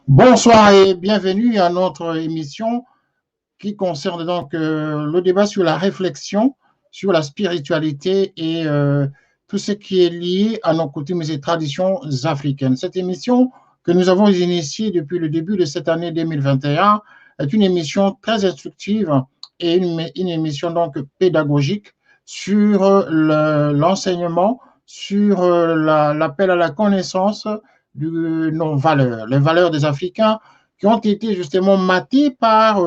Bonsoir et bienvenue à notre émission qui concerne donc le débat sur la réflexion sur la spiritualité et tout ce qui est lié à nos coutumes et traditions africaines. Cette émission que nous avons initiée depuis le début de cette année 2021 est une émission très instructive et une émission donc pédagogique sur l'enseignement, sur l'appel à la connaissance de nos valeurs, les valeurs des Africains qui ont été justement matées par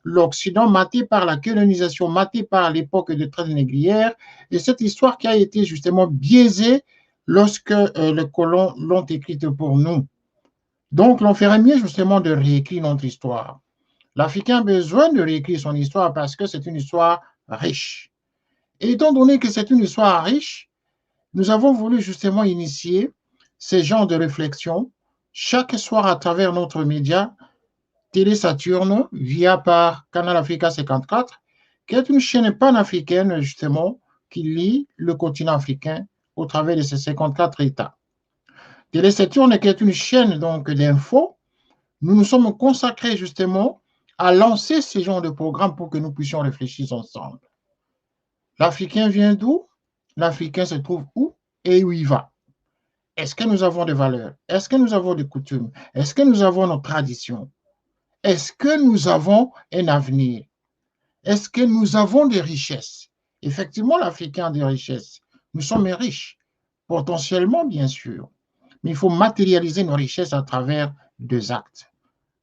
l'Occident, maté par la colonisation, maté par l'époque de traite négrière, et cette histoire qui a été justement biaisée lorsque les colons l'ont écrite pour nous. Donc, l'on ferait mieux justement de réécrire notre histoire. L'Africain a besoin de réécrire son histoire parce que c'est une histoire riche. Et étant donné que c'est une histoire riche, nous avons voulu justement initier ces genres de réflexion chaque soir à travers notre média Télé Saturne via par Canal Africa 54, qui est une chaîne panafricaine justement qui lie le continent africain au travers de ces 54 États. Télé Saturne qui est une chaîne donc d'infos, nous nous sommes consacrés justement à lancer ces genres de programmes pour que nous puissions réfléchir ensemble. L'Africain vient d'où? L'Africain se trouve où et où il va? Est-ce que nous avons des valeurs? Est-ce que nous avons des coutumes? Est-ce que nous avons nos traditions? Est-ce que nous avons un avenir? Est-ce que nous avons des richesses? Effectivement, l'Africain a des richesses. Nous sommes riches, potentiellement, bien sûr. Mais il faut matérialiser nos richesses à travers deux actes,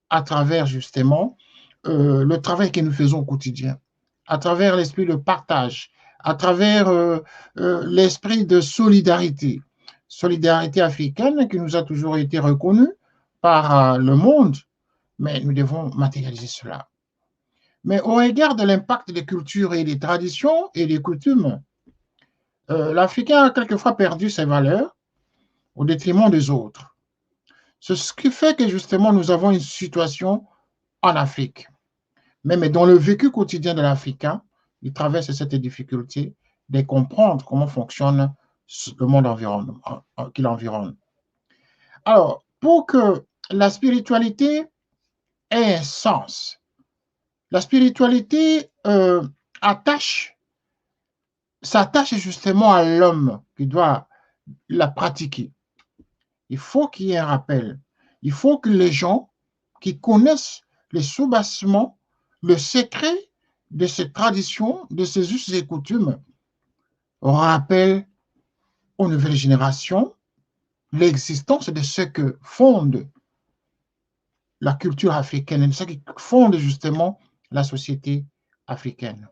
à travers justement le travail que nous faisons au quotidien, à travers l'esprit de partage, à travers l'esprit de solidarité. Solidarité africaine qui nous a toujours été reconnue par le monde, mais nous devons matérialiser cela. Mais au regard de l'impact des cultures et des traditions et des coutumes, l'Africain a quelquefois perdu ses valeurs au détriment des autres. C'est ce qui fait que justement nous avons une situation en Afrique. Mais dans le vécu quotidien de l'Africain, il traverse cette difficulté de comprendre comment fonctionne le monde qui l'environne. Alors, pour que la spiritualité ait un sens, la spiritualité s'attache justement à l'homme qui doit la pratiquer. Il faut qu'il y ait un rappel. Il faut que les gens qui connaissent les soubassements, le secret de ces traditions, de ces us et coutumes, rappellent aux nouvelles générations l'existence de ce que fonde la culture africaine, de ce qui fonde justement la société africaine.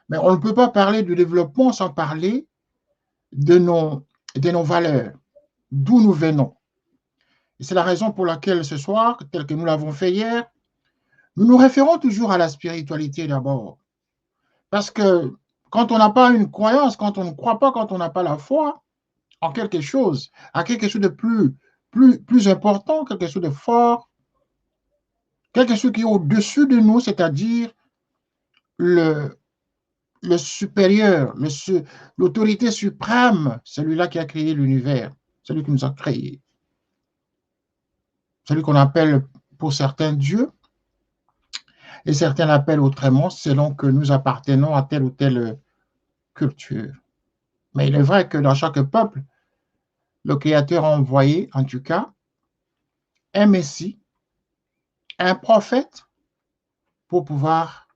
Mais on ne peut pas parler du développement sans parler de nos valeurs, d'où nous venons. Et c'est la raison pour laquelle ce soir, tel que nous l'avons fait hier, nous nous référons toujours à la spiritualité d'abord. Parce que quand on n'a pas une croyance, quand on ne croit pas, quand on n'a pas la foi en quelque chose, à quelque chose de plus important, quelque chose de fort, quelque chose qui est au-dessus de nous, c'est-à-dire le, le supérieur, l'autorité suprême, celui-là qui a créé l'univers, celui qui nous a créés, celui qu'on appelle pour certains Dieu, et certains l'appellent autrement selon que nous appartenons à telle ou telle culture. Mais il est vrai que dans chaque peuple, le Créateur a envoyé, en tout cas, un Messie, un prophète, pour pouvoir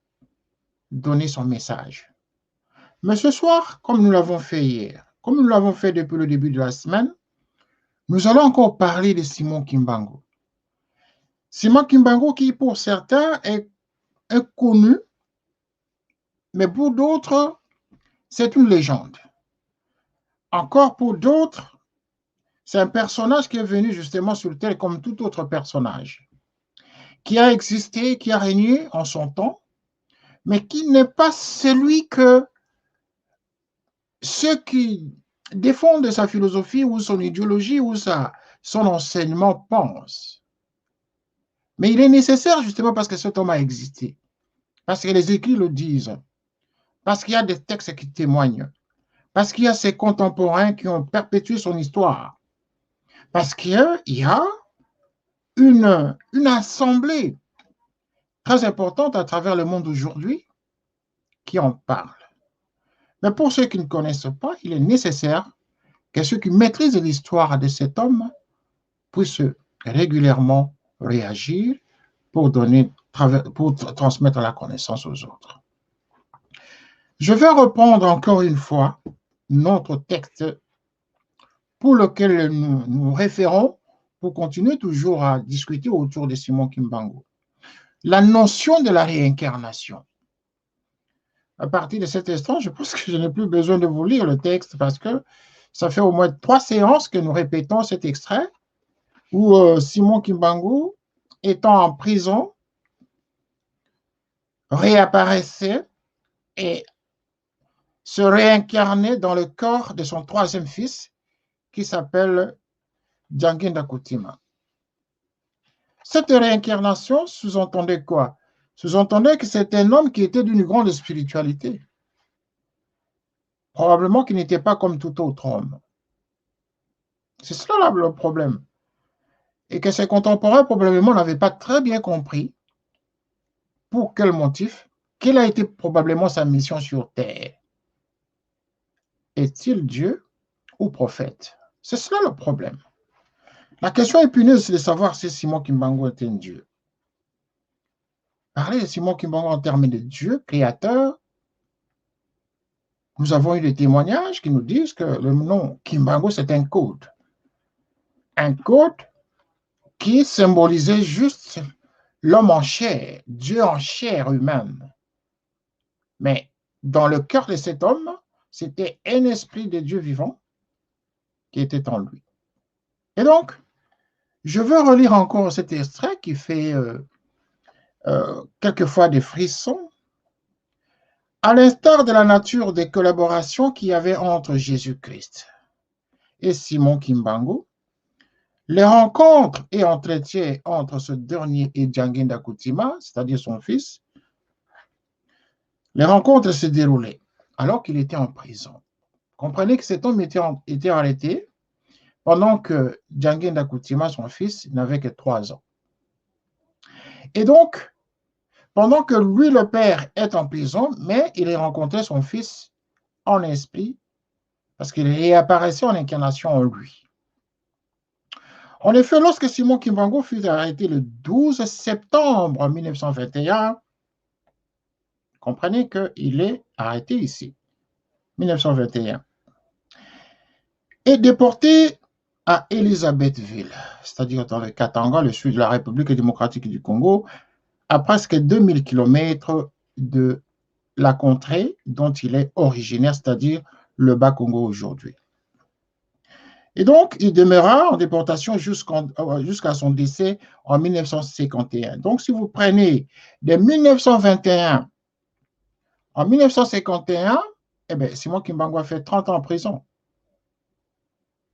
donner son message. Mais ce soir, comme nous l'avons fait hier, comme nous l'avons fait depuis le début de la semaine, nous allons encore parler de Simon Kimbangu. Simon Kimbangu qui, pour certains, est connu, mais pour d'autres, c'est une légende. Encore pour d'autres, c'est un personnage qui est venu justement sur Terre comme tout autre personnage, qui a existé, qui a régné en son temps, mais qui n'est pas celui que ceux qui défendent sa philosophie ou son idéologie ou son enseignement pensent. Mais il est nécessaire justement parce que cet homme a existé, parce que les écrits le disent, parce qu'il y a des textes qui témoignent, parce qu'il y a ses contemporains qui ont perpétué son histoire, parce qu'il y a une assemblée très importante à travers le monde aujourd'hui qui en parle. Mais pour ceux qui ne connaissent pas, il est nécessaire que ceux qui maîtrisent l'histoire de cet homme puissent régulièrement réagir pour transmettre la connaissance aux autres. Je vais reprendre encore une fois notre texte pour lequel nous nous référons pour continuer toujours à discuter autour de Simon Kimbangu. La notion de la réincarnation. À partir de cet instant, je pense que je n'ai plus besoin de vous lire le texte parce que ça fait au moins 3 séances que nous répétons cet extrait où Simon Kimbangu, étant en prison, réapparaissait et se réincarnait dans le corps de son troisième fils qui s'appelle Janginda Kutima. Cette réincarnation sous-entendait quoi? Sous-entendait que c'est un homme qui était d'une grande spiritualité. Probablement qu'il n'était pas comme tout autre homme. C'est cela le problème. Et que ses contemporains probablement n'avaient pas très bien compris pour quel motif, quelle a été probablement sa mission sur Terre. Est-il Dieu ou prophète? C'est cela le problème. La question épineuse, c'est de savoir si Simon Kimbangu est un Dieu. Parler de Simon Kimbangu en termes de Dieu, créateur, nous avons eu des témoignages qui nous disent que le nom Kimbangu, c'est un code. Un code qui symbolisait juste l'homme en chair, Dieu en chair humaine. Mais dans le cœur de cet homme, c'était un esprit de Dieu vivant qui était en lui. Et donc, je veux relire encore cet extrait qui fait quelquefois des frissons, à l'instar de la nature des collaborations qu'il y avait entre Jésus-Christ et Simon Kimbangu. Les rencontres et entretiens entre ce dernier et Janginda Kutima, c'est-à-dire son fils, les rencontres se déroulaient alors qu'il était en prison. Comprenez que cet homme était arrêté pendant que Janginda Kutima, son fils, n'avait que 3 ans. Et donc, pendant que lui, le père, est en prison, mais il rencontrait son fils en esprit parce qu'il réapparaissait en incarnation en lui. En effet, lorsque Simon Kimbangu fut arrêté le 12 septembre 1921, comprenez qu'il est arrêté ici, 1921, et déporté à Elisabethville, c'est-à-dire dans le Katanga, le sud de la République démocratique du Congo, à presque 2000 km de la contrée dont il est originaire, c'est-à-dire le Bas-Congo aujourd'hui. Et donc, il demeura en déportation jusqu'à son décès en 1951. Donc, si vous prenez de 1921 en 1951, eh bien, Simon Kimbangu a fait 30 ans en prison.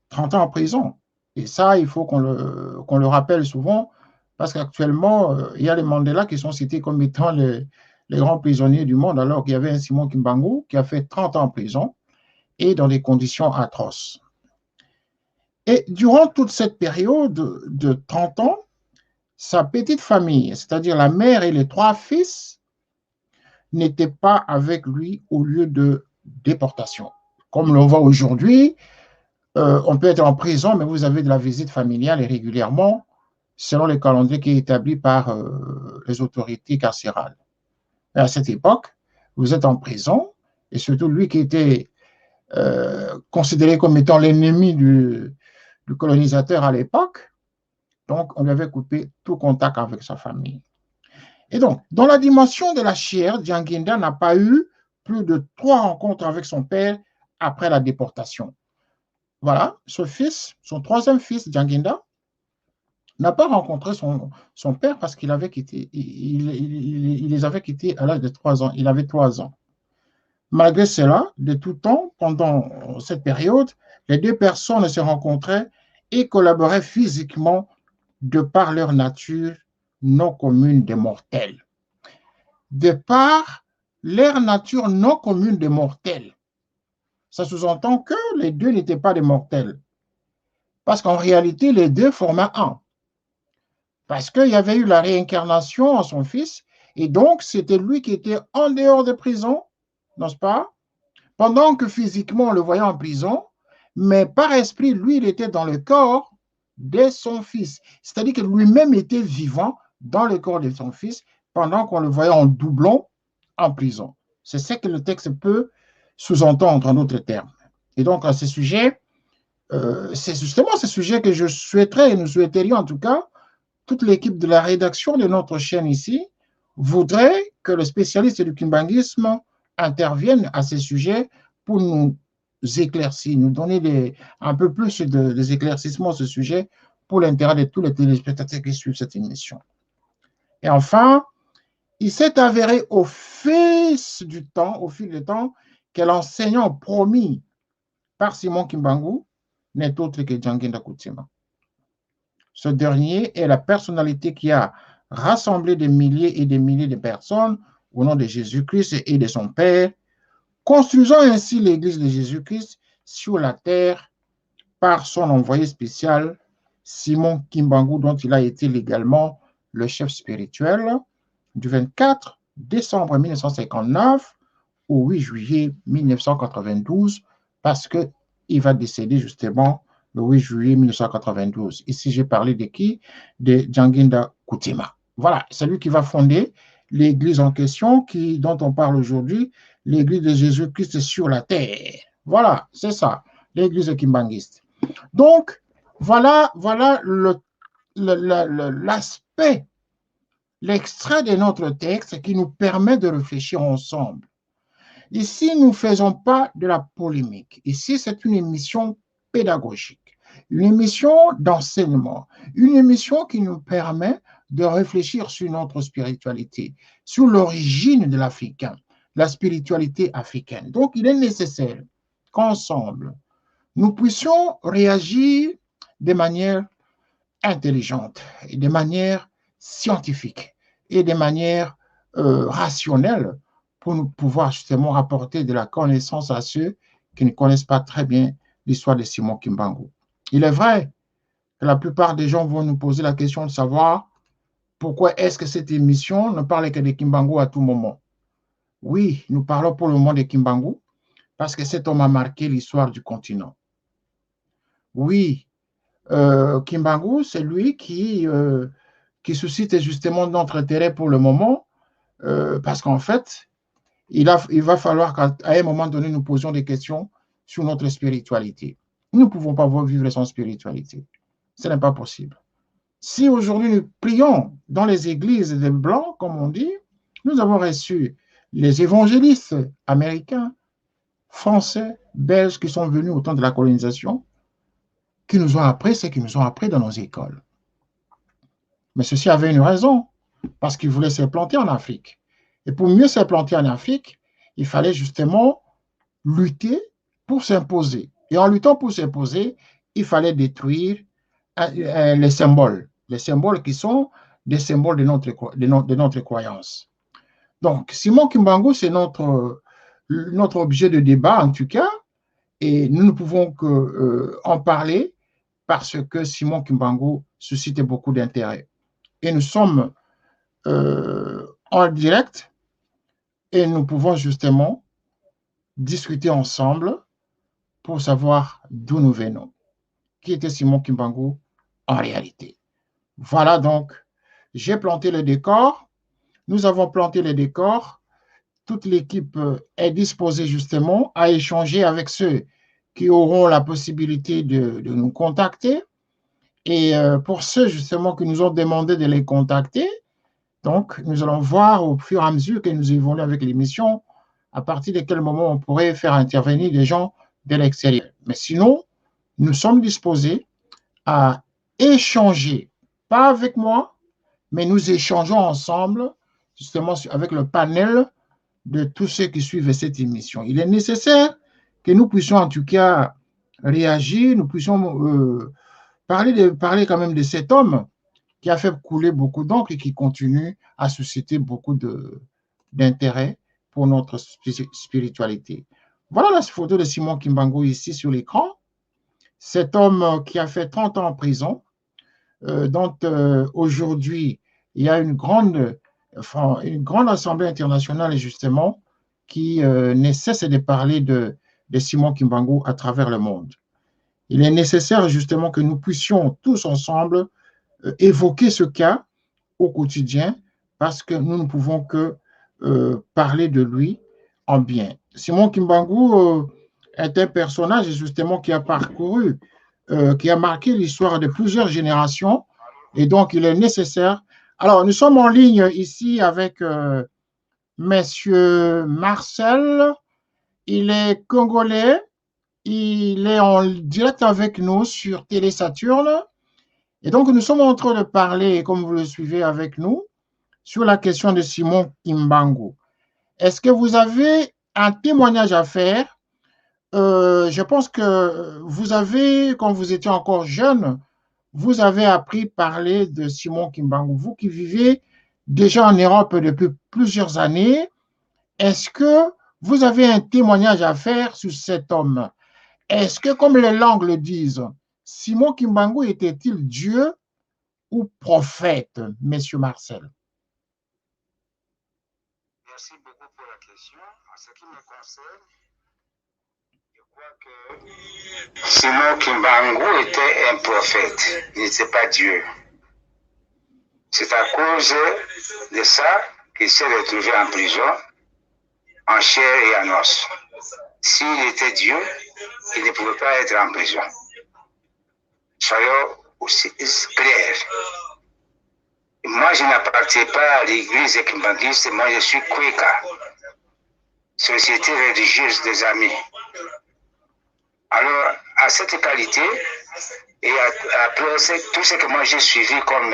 30 ans en prison. Et ça, il faut qu'on le rappelle souvent, parce qu'actuellement, il y a les Mandela qui sont cités comme étant les grands prisonniers du monde, alors qu'il y avait un Simon Kimbangu qui a fait 30 ans en prison et dans des conditions atroces. Et durant toute cette période de 30 ans, sa petite famille, c'est-à-dire la mère et les 3 fils, n'étaient pas avec lui au lieu de déportation. Comme l'on voit aujourd'hui, on peut être en prison, mais vous avez de la visite familiale et régulièrement, selon le calendrier qui est établi par les autorités carcérales. Et à cette époque, vous êtes en prison, et surtout lui qui était considéré comme étant l'ennemi du colonisateur à l'époque, donc on lui avait coupé tout contact avec sa famille. Et donc, dans la dimension de la chair, Janginda n'a pas eu plus de 3 rencontres avec son père après la déportation. Voilà, ce fils, son 3e fils, Janginda, n'a pas rencontré son père parce qu'il avait quitté, il les avait quittés à l'âge de 3 ans. Il avait 3 ans. Malgré cela, de tout temps, pendant cette période, les 2 personnes se rencontraient et collaboraient physiquement de par leur nature non commune des mortels. De par leur nature non commune des mortels. Ça sous-entend que les 2 n'étaient pas des mortels. Parce qu'en réalité, les 2 formaient un. parce qu'il y avait eu la réincarnation en son fils, et donc c'était lui qui était en dehors de prison, n'est-ce pas? Pendant que physiquement on le voyait en prison, mais par esprit, lui, il était dans le corps de son fils. C'est-à-dire que lui-même était vivant dans le corps de son fils pendant qu'on le voyait en doublon en prison. C'est ce que le texte peut sous-entendre en d'autres termes. Et donc, à ce sujet, c'est justement ce sujet que je souhaiterais, et nous souhaiterions en tout cas, toute l'équipe de la rédaction de notre chaîne ici voudrait que le spécialiste du kimbanguisme intervienne à ces sujets pour nous éclaircir, nous donner un peu plus des éclaircissements à ce sujet pour l'intérêt de tous les téléspectateurs qui suivent cette émission. Et enfin, il s'est avéré au fil du temps, que l'enseignant promis par Simon Kimbangu n'est autre que Djanginda Kutsima. Ce dernier est la personnalité qui a rassemblé des milliers et des milliers de personnes au nom de Jésus-Christ et de son Père, construisant ainsi l'Église de Jésus-Christ sur la terre par son envoyé spécial, Simon Kimbangu, dont il a été légalement le chef spirituel du 24 décembre 1959 au 8 juillet 1992, parce qu'il va décéder justement le 8 juillet 1992. Ici, j'ai parlé de qui? De Djanginda Kutsima. Voilà, c'est lui qui va fonder l'église en question dont on parle aujourd'hui, l'église de Jésus-Christ sur la terre. Voilà, c'est ça, l'église kimbanguiste. Donc, voilà l'aspect, l'extrait de notre texte qui nous permet de réfléchir ensemble. Ici, nous ne faisons pas de la polémique. Ici, c'est une émission pédagogique, une émission d'enseignement, une émission qui nous permet de réfléchir sur notre spiritualité, sur l'origine de l'Africain, la spiritualité africaine. Donc, il est nécessaire qu'ensemble, nous puissions réagir de manière intelligente et de manière scientifique et de manière rationnelle pour nous pouvoir justement apporter de la connaissance à ceux qui ne connaissent pas très bien l'histoire de Simon Kimbangu. Il est vrai que la plupart des gens vont nous poser la question de savoir pourquoi est-ce que cette émission ne parle que de Kimbangu à tout moment. Oui, nous parlons pour le moment de Kimbangu parce que cet homme a marqué l'histoire du continent. Oui, Kimbangu, c'est lui qui suscite justement notre intérêt pour le moment, parce qu'en fait, il va falloir qu'à un moment donné, nous posions des questions sur notre spiritualité. Nous ne pouvons pas vivre sans spiritualité. Ce n'est pas possible. Si aujourd'hui nous prions dans les églises des Blancs, comme on dit, nous avons reçu les évangélistes américains, français, belges qui sont venus au temps de la colonisation, qui nous ont appris ce qu'ils nous ont appris dans nos écoles. Mais ceci avait une raison, parce qu'ils voulaient se planter en Afrique. Et pour mieux se planter en Afrique, il fallait justement lutter pour s'imposer. Et en luttant pour s'imposer, il fallait détruire les symboles qui sont des symboles de notre croyance. Donc, Simon Kimbangu, c'est notre objet de débat, en tout cas, et nous ne pouvons qu'en parler parce que Simon Kimbangu suscite beaucoup d'intérêt. Et nous sommes en direct et nous pouvons justement discuter ensemble pour savoir d'où nous venons. Qui était Simon Kimbangu en réalité? Voilà donc, j'ai planté le décor, nous avons planté le décor, toute l'équipe est disposée justement à échanger avec ceux qui auront la possibilité de nous contacter. Et pour ceux justement qui nous ont demandé de les contacter, donc nous allons voir au fur et à mesure que nous évoluons avec l'émission, à partir de quel moment on pourrait faire intervenir des gens de l'extérieur. Mais sinon, nous sommes disposés à échanger, pas avec moi, mais nous échangeons ensemble, justement avec le panel de tous ceux qui suivent cette émission. Il est nécessaire que nous puissions en tout cas réagir, nous puissions parler quand même de cet homme qui a fait couler beaucoup d'encre et qui continue à susciter beaucoup d'intérêt pour notre spiritualité. Voilà la photo de Simon Kimbangu ici sur l'écran. Cet homme qui a fait 30 ans en prison, dont aujourd'hui, il y a une grande assemblée internationale, justement, qui ne cesse de parler de Simon Kimbangu à travers le monde. Il est nécessaire, justement, que nous puissions tous ensemble évoquer ce cas au quotidien parce que nous ne pouvons que parler de lui en bien. Simon Kimbangu est un personnage, justement, qui a parcouru, qui a marqué l'histoire de plusieurs générations et donc il est nécessaire. Alors, nous sommes en ligne ici avec Monsieur Marcel. Il est congolais. Il est en direct avec nous sur Télé Saturne. Et donc, nous sommes en train de parler, comme vous le suivez avec nous, sur la question de Simon Kimbangu. Est-ce que vous avez un témoignage à faire? Je pense que vous avez, quand vous étiez encore jeune, vous avez appris à parler de Simon Kimbangu. Vous qui vivez déjà en Europe depuis plusieurs années, est-ce que vous avez un témoignage à faire sur cet homme? Est-ce que, comme les langues le disent, Simon Kimbangu était-il Dieu ou prophète, Monsieur Marcel? Merci beaucoup pour la question. En ce qui me concerne, je crois que Simon Kimbangu était un prophète, il n'était pas Dieu. C'est à cause de ça qu'il s'est retrouvé en prison, en chair et en os. S'il était Dieu, il ne pouvait pas être en prison. Soyons aussi clairs. Moi, je n'appartiens pas à l'église kimbanguiste, moi je suis Kweka, Société religieuse des amis. Alors, à cette qualité, et après tout ce que moi j'ai suivi comme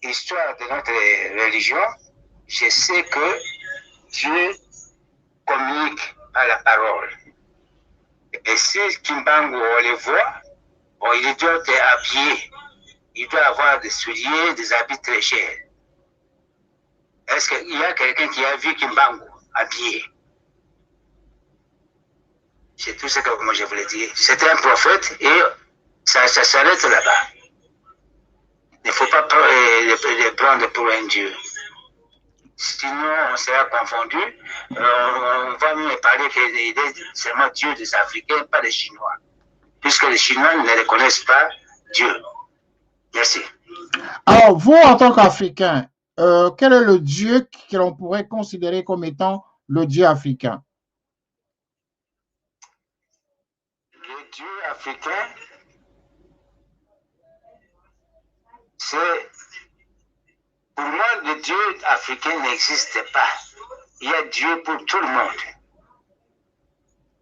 histoire de notre religion, je sais que Dieu communique à la parole. Et si Kimbangu, on le voit, bon, il doit être habillé. Il doit avoir des souliers, des habits très chers. Est-ce qu'il y a quelqu'un qui a vu Kimbangu habillé? C'est tout ce que moi je voulais dire. C'était un prophète et ça s'arrête là-bas. Il ne faut pas le prendre pour un Dieu. Sinon, on sera confondu. On va nous parler qu'il est seulement Dieu des Africains, pas des Chinois. Puisque les Chinois ne reconnaissent pas Dieu. Merci. Alors, vous, en tant qu'Africain, quel est le Dieu que l'on pourrait considérer comme étant le Dieu africain? Le Dieu africain, c'est... Pour moi, le Dieu africain n'existe pas. Il y a Dieu pour tout le monde.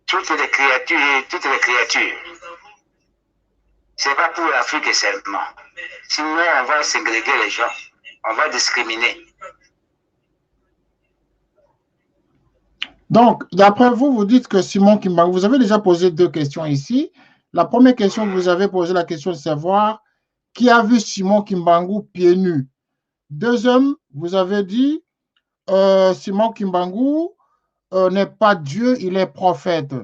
Toutes les créatures. C'est pas pour l'Afrique seulement. Sinon, on va ségréguer les gens. On va discriminer. Donc, d'après vous, vous dites que Simon Kimbangu, vous avez déjà posé deux questions ici. La première question que vous avez posé, la question de savoir qui a vu Simon Kimbangu pieds nus. Deuxième, vous avez dit Simon Kimbangu n'est pas Dieu, il est prophète.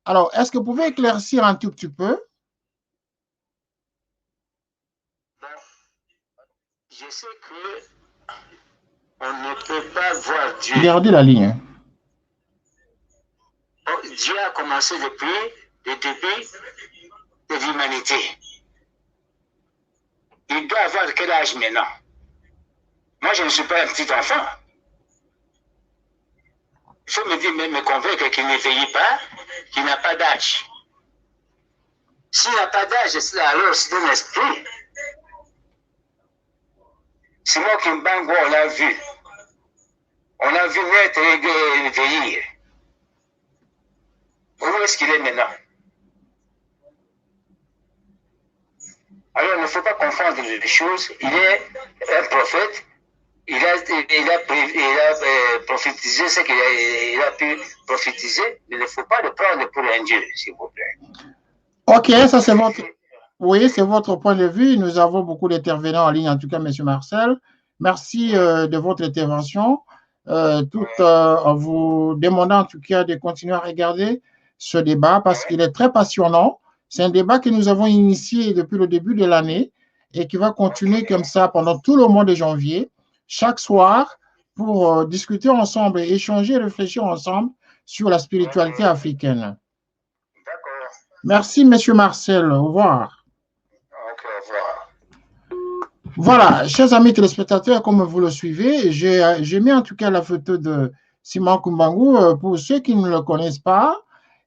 Alors, est-ce que vous pouvez éclaircir un tout petit peu? Je sais que on ne peut pas voir Dieu. Gardez la ligne. Dieu a commencé depuis le début de l'humanité. Il doit avoir quel âge maintenant? Moi, je ne suis pas un petit enfant. Il faut me convaincre qu'il ne vieillit pas, qu'il n'a pas d'âge. S'il n'a pas d'âge, alors c'est un esprit. Simon Kimbangu, on l'a vu. On l'a vu naître et vieillir. Où est-ce qu'il est maintenant? Alors, il ne faut pas confondre les choses. Il est un prophète. Il a prophétisé ce qu'il a pu prophétiser. Il ne faut pas le prendre pour un Dieu, s'il vous plaît. Ok, ça c'est votre... Oui, c'est votre point de vue. Nous avons beaucoup d'intervenants en ligne, en tout cas, M. Marcel. Merci de votre intervention. En vous demandant en tout cas de continuer à regarder ce débat parce qu'il est très passionnant C'est un débat que nous avons initié depuis le début de l'année et qui va continuer comme ça pendant tout le mois de janvier, chaque soir, pour discuter ensemble et échanger, réfléchir ensemble sur la spiritualité africaine. D'accord. Merci, Monsieur Marcel. Au revoir. Ok, au revoir. Voilà, chers amis téléspectateurs, comme vous le suivez, j'ai mis en tout cas la photo de Simon Kumbangu pour ceux qui ne le connaissent pas.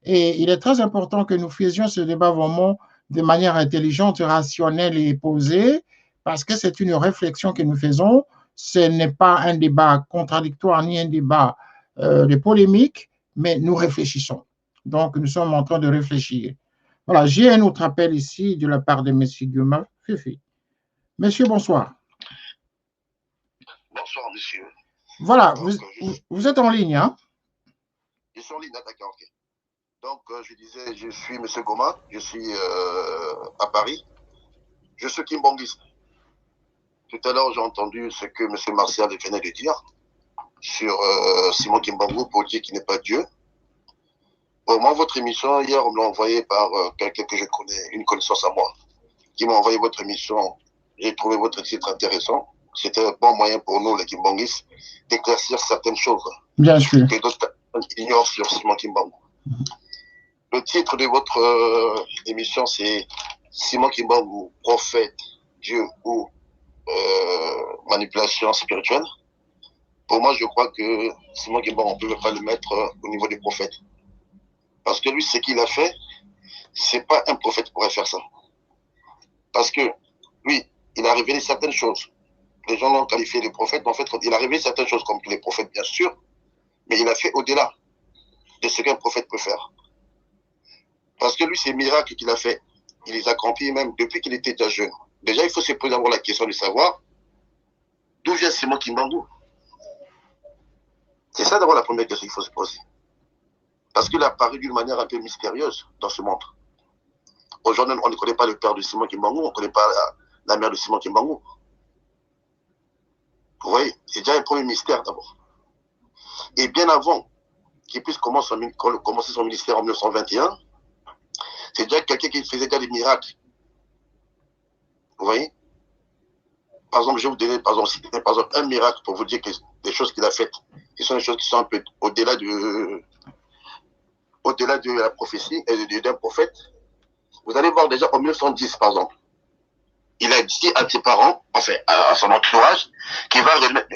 Et il est très important que nous faisions ce débat vraiment de manière intelligente, rationnelle et posée, parce que c'est une réflexion que nous faisons. Ce n'est pas un débat contradictoire ni un débat de polémique, mais nous réfléchissons. Donc, nous sommes en train de réfléchir. Voilà, j'ai un autre appel ici de la part de M. Guillaume Fifi. Monsieur, bonsoir. Bonsoir, monsieur. Voilà, vous êtes en ligne, hein? Je suis en ligne, d'accord, ok. Donc, je disais, je suis M. Goma, je suis à Paris. Je suis kimbangiste. Tout à l'heure, j'ai entendu ce que M. Martial venait de dire sur Simon Kimbangu pour dire qu'il n'est pas Dieu. Bon, moi, votre émission, hier, on me l'a envoyé par quelqu'un que je connais, une connaissance à moi, qui m'a envoyé votre émission. J'ai trouvé votre titre intéressant. C'était un bon moyen pour nous, les kimbangistes, d'éclaircir certaines choses. Bien sûr. Que d'autres ignorent sur Simon Kimbangu. Le titre de votre émission, c'est Simon Kimbangu, prophète, Dieu ou manipulation spirituelle. Pour moi, je crois que Simon Kimbangu, on ne peut pas le mettre au niveau des prophètes. Parce que lui, ce qu'il a fait, c'est pas un prophète qui pourrait faire ça. Parce que lui, il a révélé certaines choses. Les gens l'ont qualifié de prophète, mais en fait, il a révélé certaines choses comme tous les prophètes, bien sûr, mais il a fait au-delà de ce qu'un prophète peut faire. Parce que lui, ces miracles qu'il a fait, il les a accomplis même depuis qu'il était déjà jeune. Déjà, il faut se poser d'abord la question de savoir d'où vient Simon Kimbangu. C'est ça d'abord la première question qu'il faut se poser. Parce qu'il a apparu d'une manière un peu mystérieuse dans ce monde. Aujourd'hui, on ne connaît pas le père de Simon Kimbangu, on ne connaît pas la mère de Simon Kimbangu. Vous voyez, c'est déjà un premier mystère d'abord. Et bien avant qu'il puisse commencer son ministère en 1921, c'est déjà quelqu'un qui faisait déjà des miracles. Vous voyez? Par exemple, je vais vous donner par exemple, un miracle pour vous dire que des choses qu'il a faites, qui sont des choses qui sont un peu au-delà de la prophétie et d'un prophète. Vous allez voir déjà en 1910, par exemple, il a dit à ses parents, enfin à son entourage, qu'il va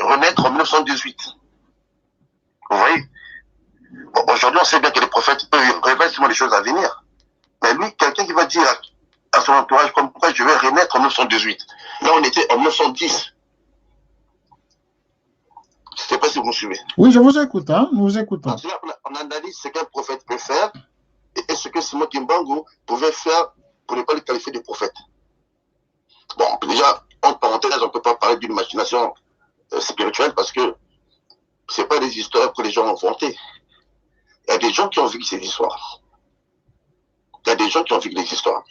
renaître en 1918. Vous voyez? Bon, aujourd'hui, on sait bien que les prophètes révèlent souvent les choses à venir. Mais lui, quelqu'un qui va dire à son entourage comme quoi je vais renaître en 1918. Là, on était en 1910. Je ne sais pas si vous me suivez. Oui, je vous écoute, hein? Nous vous écoutons. Donc, là, on analyse ce qu'un prophète peut faire et ce que Simon Kimbangu pouvait faire pour ne pas le qualifier de prophète. Bon, déjà, entre parenthèses, on ne peut pas parler d'une machination spirituelle parce que ce n'est pas des histoires que les gens ont inventées. Il y a des gens qui ont vécu ces histoires. Il y a des gens qui ont vécu des histoires.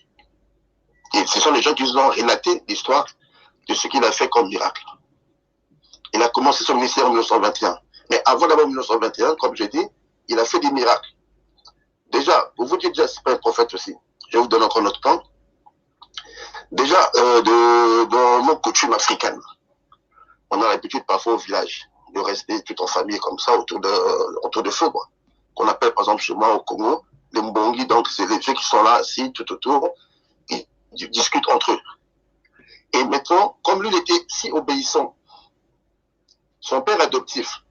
Et ce sont les gens qui nous ont relaté l'histoire de ce qu'il a fait comme miracle. Il a commencé son ministère en 1921. Mais avant d'abord 1921, comme j'ai dit, il a fait des miracles. Déjà, pour vous dire déjà, c'est pas un prophète aussi. Je vous donne encore notre temps. Déjà, dans nos coutumes africaines, on a l'habitude parfois au village de rester tout en famille comme ça autour de feu, quoi. Qu'on appelle par exemple chez moi au Congo, les mbongi, donc c'est les vieux qui sont là assis tout autour, ils discutent entre eux. Et maintenant, comme lui il était si obéissant, son père adoptif,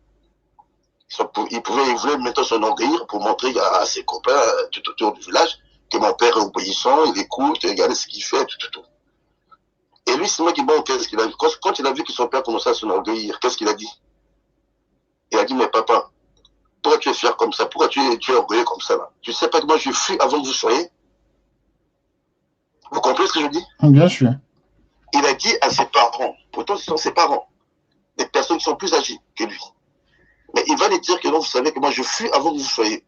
il voulait maintenant s'enorgueillir pour montrer à ses copains tout autour du village que mon père est obéissant, il écoute, regarde ce qu'il fait, tout. Et lui, c'est moi qui bon, qu'est-ce qu'il a vu? Quand il a vu que son père commençait à s'enorgueillir, qu'est-ce qu'il a dit? Il a dit, mais papa, pourquoi tu es fier comme ça? Pourquoi tu es orgueilleux comme ça là? Tu sais pas que moi je fuis avant que vous soyez? Vous comprenez ce que je dis? Bien sûr. Il a dit à ses parents, pourtant ce sont ses parents, des personnes qui sont plus âgées que lui. Mais il va lui dire que non, vous savez que moi je fuis avant que vous soyez.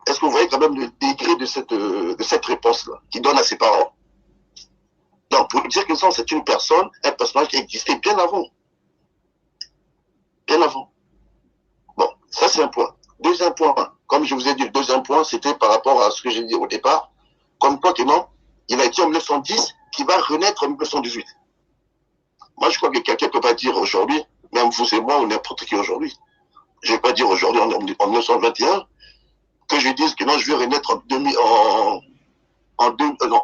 Est-ce que vous voyez quand même le degré de cette réponse-là qu'il donne à ses parents? Donc, pour dire que ça, c'est une personne, un personnage qui existait bien avant. Bien avant. Bon, ça c'est un point. Deuxième point, comme comme je vous ai dit, le deuxième point, c'était par rapport à ce que j'ai dit au départ, comme quoi que non, il a été en 1910 qui va renaître en 1918. Moi, je crois que quelqu'un ne peut pas dire aujourd'hui, même vous et moi ou n'importe qui aujourd'hui, je ne vais pas dire aujourd'hui en 1921, que je dise que non, je vais renaître non,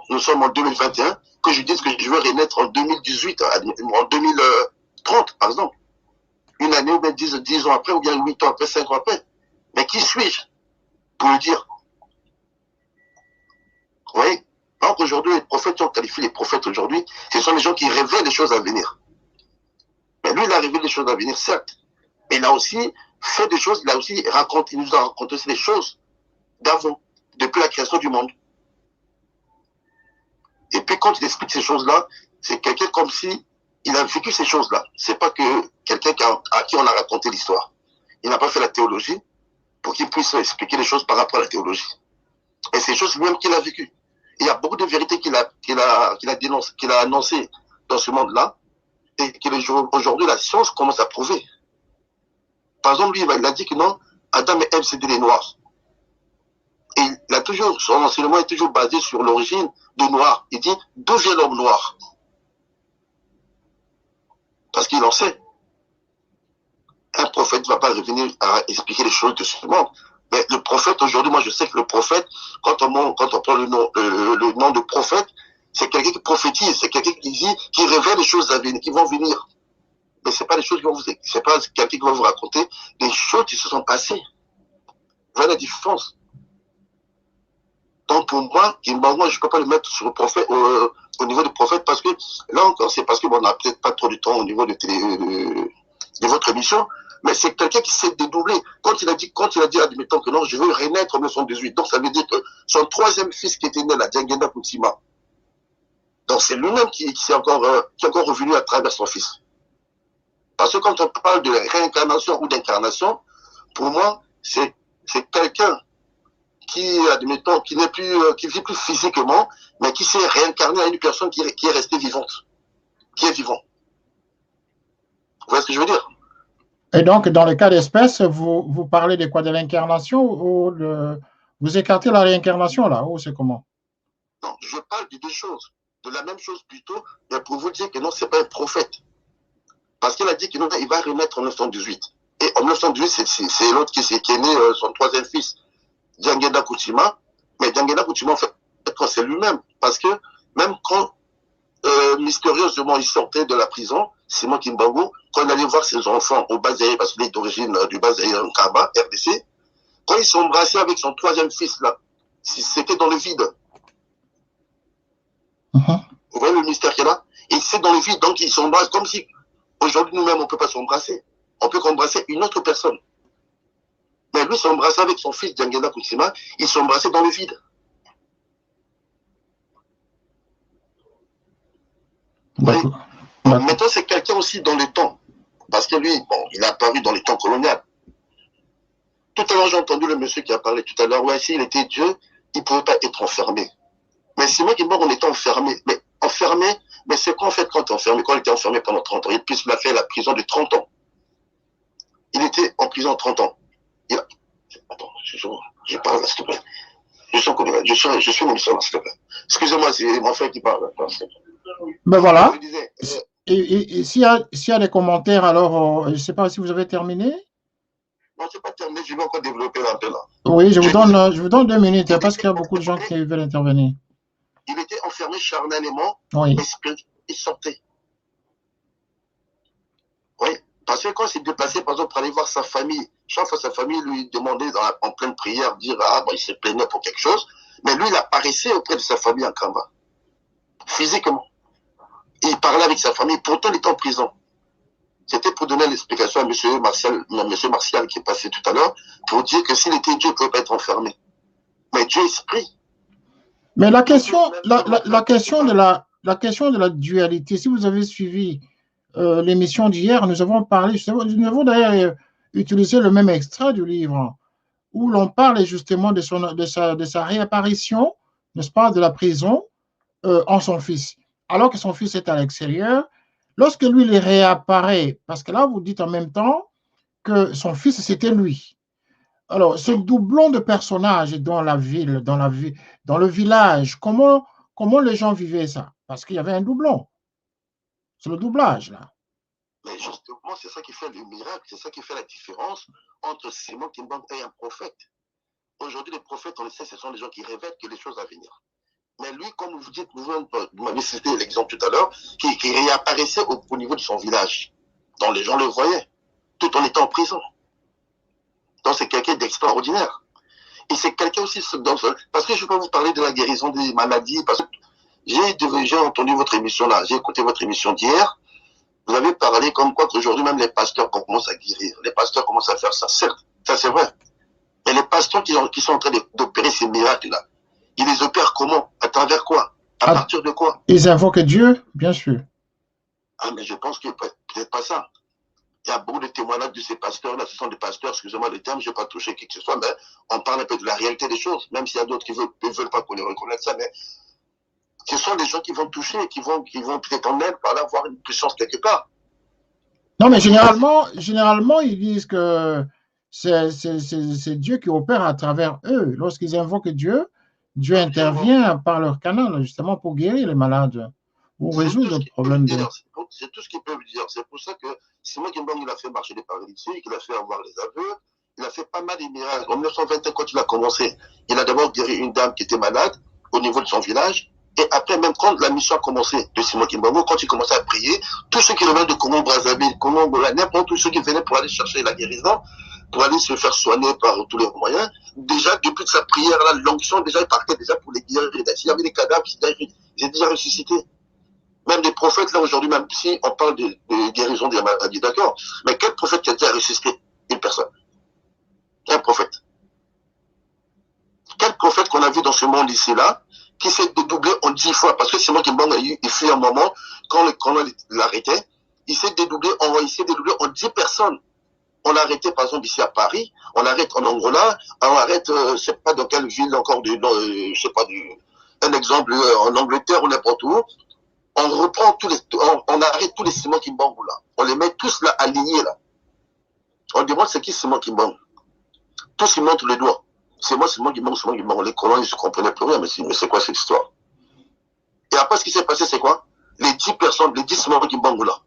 nous sommes en 2021, que je dise que je vais renaître en 2018, en 2030, par exemple. Une année ou bien 10 ans après, ou bien 8 ans après, 5 ans après. Mais qui suis-je pour le dire? Vous voyez? Donc aujourd'hui, les prophètes, on qualifie les prophètes aujourd'hui, ce sont les gens qui révèlent les choses à venir. Mais lui, il a révélé les choses à venir, certes. Mais il a aussi fait des choses, il a aussi raconté, il nous a raconté aussi des choses d'avant, depuis la création du monde. Et puis quand il explique ces choses-là, c'est quelqu'un comme si il a vécu ces choses-là. C'est pas que quelqu'un à qui on a raconté l'histoire. Il n'a pas fait la théologie pour qu'il puisse expliquer les choses par rapport à la théologie. Et c'est des choses lui-même qu'il a vécues. Il y a beaucoup de vérités qu'il a annoncées dans ce monde-là et qu'aujourd'hui la science commence à prouver. Par exemple, lui, il a dit que non, Adam et Ève, c'était les Noirs. Et il a toujours, son enseignement est toujours basé sur l'origine de Noir. Il dit, d'où vient l'homme noir? Parce qu'il en sait. Un prophète ne va pas revenir à expliquer les choses de ce monde. Mais le prophète, aujourd'hui, moi je sais que le prophète, quand on prend le nom de prophète, c'est quelqu'un qui prophétise, c'est quelqu'un qui révèle les choses à venir, qui vont venir. Mais c'est pas des choses c'est pas quelqu'un qui va vous raconter des choses qui se sont passées. Vous voyez la différence? Donc pour moi, je ne peux pas le mettre sur le prophète, au niveau du prophète, parce que là encore, c'est parce que bon, on n'a peut-être pas trop de temps au niveau de votre émission, mais c'est quelqu'un qui s'est dédoublé. Quand il a dit, admettons que non, je veux renaître en 1918, donc ça veut dire que son troisième fils qui était né, la Diangenda Koutsima, donc c'est lui-même qui est encore revenu à travers son fils. Parce que quand on parle de réincarnation ou d'incarnation, pour moi, c'est quelqu'un qui, admettons, qui vit plus physiquement, mais qui s'est réincarné à une personne qui est restée vivante, qui est vivant. Vous voyez ce que je veux dire? Et donc, dans le cas d'espèce, vous parlez de quoi? De l'incarnation ou vous écartez la réincarnation là, ou c'est comment? Non, je parle de deux choses. De la même chose plutôt, mais pour vous dire que non, c'est pas un prophète. Parce qu'il a dit qu'il va renaître en 1918. Et en 1918, c'est l'autre qui est né, son troisième fils, Diangenda Koutsima. Mais Diangenda Koutsima, en fait, c'est lui-même. Parce que même quand, mystérieusement, il sortait de la prison, Simon Kimbangu, quand il allait voir ses enfants au Bas-Zaïre, parce qu'il est d'origine du Bas-Zaïre en Kaba, RDC, quand ils s'embrassaient avec son troisième fils, là, c'était dans le vide. Vous voyez le mystère qu'il y a là? Et c'est dans le vide, donc ils s'embrassent comme si, aujourd'hui, nous-mêmes, on ne peut pas s'embrasser. On peut qu'embrasser une autre personne. Mais lui s'embrassait avec son fils, Diangenda Koutsima, il s'embrassait dans le vide. D'accord. Donc, maintenant, c'est quelqu'un aussi dans le temps. Parce que lui, bon, il a apparu dans les temps colonial. Tout à l'heure, j'ai entendu le monsieur qui a parlé tout à l'heure. Ouais, s'il était Dieu, il ne pouvait pas être enfermé. Mais c'est moi qui mort, on était enfermé. Mais enfermé, mais c'est quoi en fait quand tu es enfermé? Quand il était enfermé pendant 30 ans, il a fait la prison de 30 ans. Il était en prison 30 ans. Attends, je parle là, s'il te plaît. Je suis une émission, s'il te plaît. Excusez-moi, c'est mon frère qui parle. Ben voilà. Et s'il y a des commentaires, alors, je ne sais pas si vous avez terminé. Non, c'est pas terminé, je vais encore développer un peu là. Oui, je vous donne 2 minutes parce qu'il y a beaucoup de gens qui veulent intervenir. Il était enfermé charnellement, oui. Mais il sortait. Oui, parce que quand il s'est déplacé, par exemple, pour aller voir sa famille, chaque fois sa famille lui demandait en pleine prière, dire il se plaignait pour quelque chose, mais lui, il apparaissait auprès de sa famille en Kamba, physiquement. Il parlait avec sa famille, pourtant il était en prison. C'était pour donner l'explication à M. Martial qui est passé tout à l'heure, pour dire que s'il était Dieu, il ne pouvait pas être enfermé. Mais Dieu est esprit. Mais la question de la dualité, si vous avez suivi l'émission d'hier, nous avons parlé, nous avons d'ailleurs utilisé le même extrait du livre, où l'on parle justement de sa réapparition, n'est-ce pas, de la prison en son fils. Alors que son fils est à l'extérieur, lorsque lui, il réapparaît, parce que là, vous dites en même temps que son fils, c'était lui. Alors, ce doublon de personnages dans la ville, dans le village, comment les gens vivaient ça? Parce qu'il y avait un doublon. C'est le doublage, là. Mais justement, c'est ça qui fait le miracle, c'est ça qui fait la différence entre Simon Kimbangu et un prophète. Aujourd'hui, les prophètes, on le sait, ce sont les gens qui révèlent que les choses à venir. Mais lui, comme vous dites, vous m'avez cité l'exemple tout à l'heure, qui réapparaissait au niveau de son village. Donc les gens le voyaient, tout en étant en prison. Donc c'est quelqu'un d'extraordinaire. Et c'est quelqu'un aussi, parce que je ne vais pas vous parler de la guérison des maladies, parce que j'ai entendu votre émission là, j'ai écouté votre émission d'hier. Vous avez parlé comme quoi qu'aujourd'hui même les pasteurs commencent à guérir. Les pasteurs commencent à faire ça, certes, ça c'est vrai. Mais les pasteurs qui sont en train d'opérer ces miracles-là, ils les opèrent comment? À travers quoi? À partir de quoi? Ils invoquent Dieu, bien sûr. Ah, mais je pense que peut-être pas ça. Il y a beaucoup de témoignages de ces pasteurs-là. Ce sont des pasteurs, excusez-moi le terme, je ne vais pas toucher qui que ce soit, mais on parle un peu de la réalité des choses, même s'il y a d'autres qui ne veulent pas qu'on les reconnaisse ça, mais ce sont des gens qui vont toucher, qui vont peut-être en aide par là avoir une puissance quelque part. Non, mais généralement, ils disent que c'est Dieu qui opère à travers eux. Lorsqu'ils invoquent Dieu, Dieu intervient par leur canal, justement, pour guérir les malades ou résoudre le problème de... C'est tout ce qu'ils peuvent dire. C'est pour ça que Simon Kimbangu, il a fait marcher les paralytiques, il a fait avoir les aveugles, il a fait pas mal de miracles. En 1921, quand il a commencé, il a d'abord guéri une dame qui était malade au niveau de son village. Et après, même quand la mission a commencé de Simon Kimbangu, quand il commençait à prier, tous ceux qui venaient de Congo-Brazzaville, n'importe tous ceux qui venaient pour aller chercher la guérison, pour aller se faire soigner par tous les moyens, déjà, depuis sa prière, là, l'onction, déjà, il partait déjà pour les guérir. S'il y avait des cadavres, ils étaient déjà ressuscités. Même des prophètes, là, aujourd'hui, même si on parle de guérison des maladies, d'accord, mais quel prophète qui a été ressuscité? Une personne. Un prophète. Quel prophète qu'on a vu dans ce monde ici, là, qui s'est dédoublé en 10 fois? Parce que c'est moi qui il fut un moment, quand on l'arrêtait, il s'est dédoublé en 10 personnes. On l'a arrêté, par exemple, ici à Paris, on l'arrête en Angola, on arrête, je sais pas dans quelle ville encore, je sais pas, un exemple, en Angleterre ou n'importe où. On reprend on arrête tous les Simon Kimbangu là. On les met tous là, alignés là. On demande c'est qui Simon Kimbangu. Tous ils montrent les doigts. C'est moi, Simon Kimbangu. Les colons, ils ne se comprenaient plus rien, mais c'est quoi cette histoire? Et après, ce qui s'est passé, c'est quoi? Les 10 personnes, les 10 Simon Kimbangu là.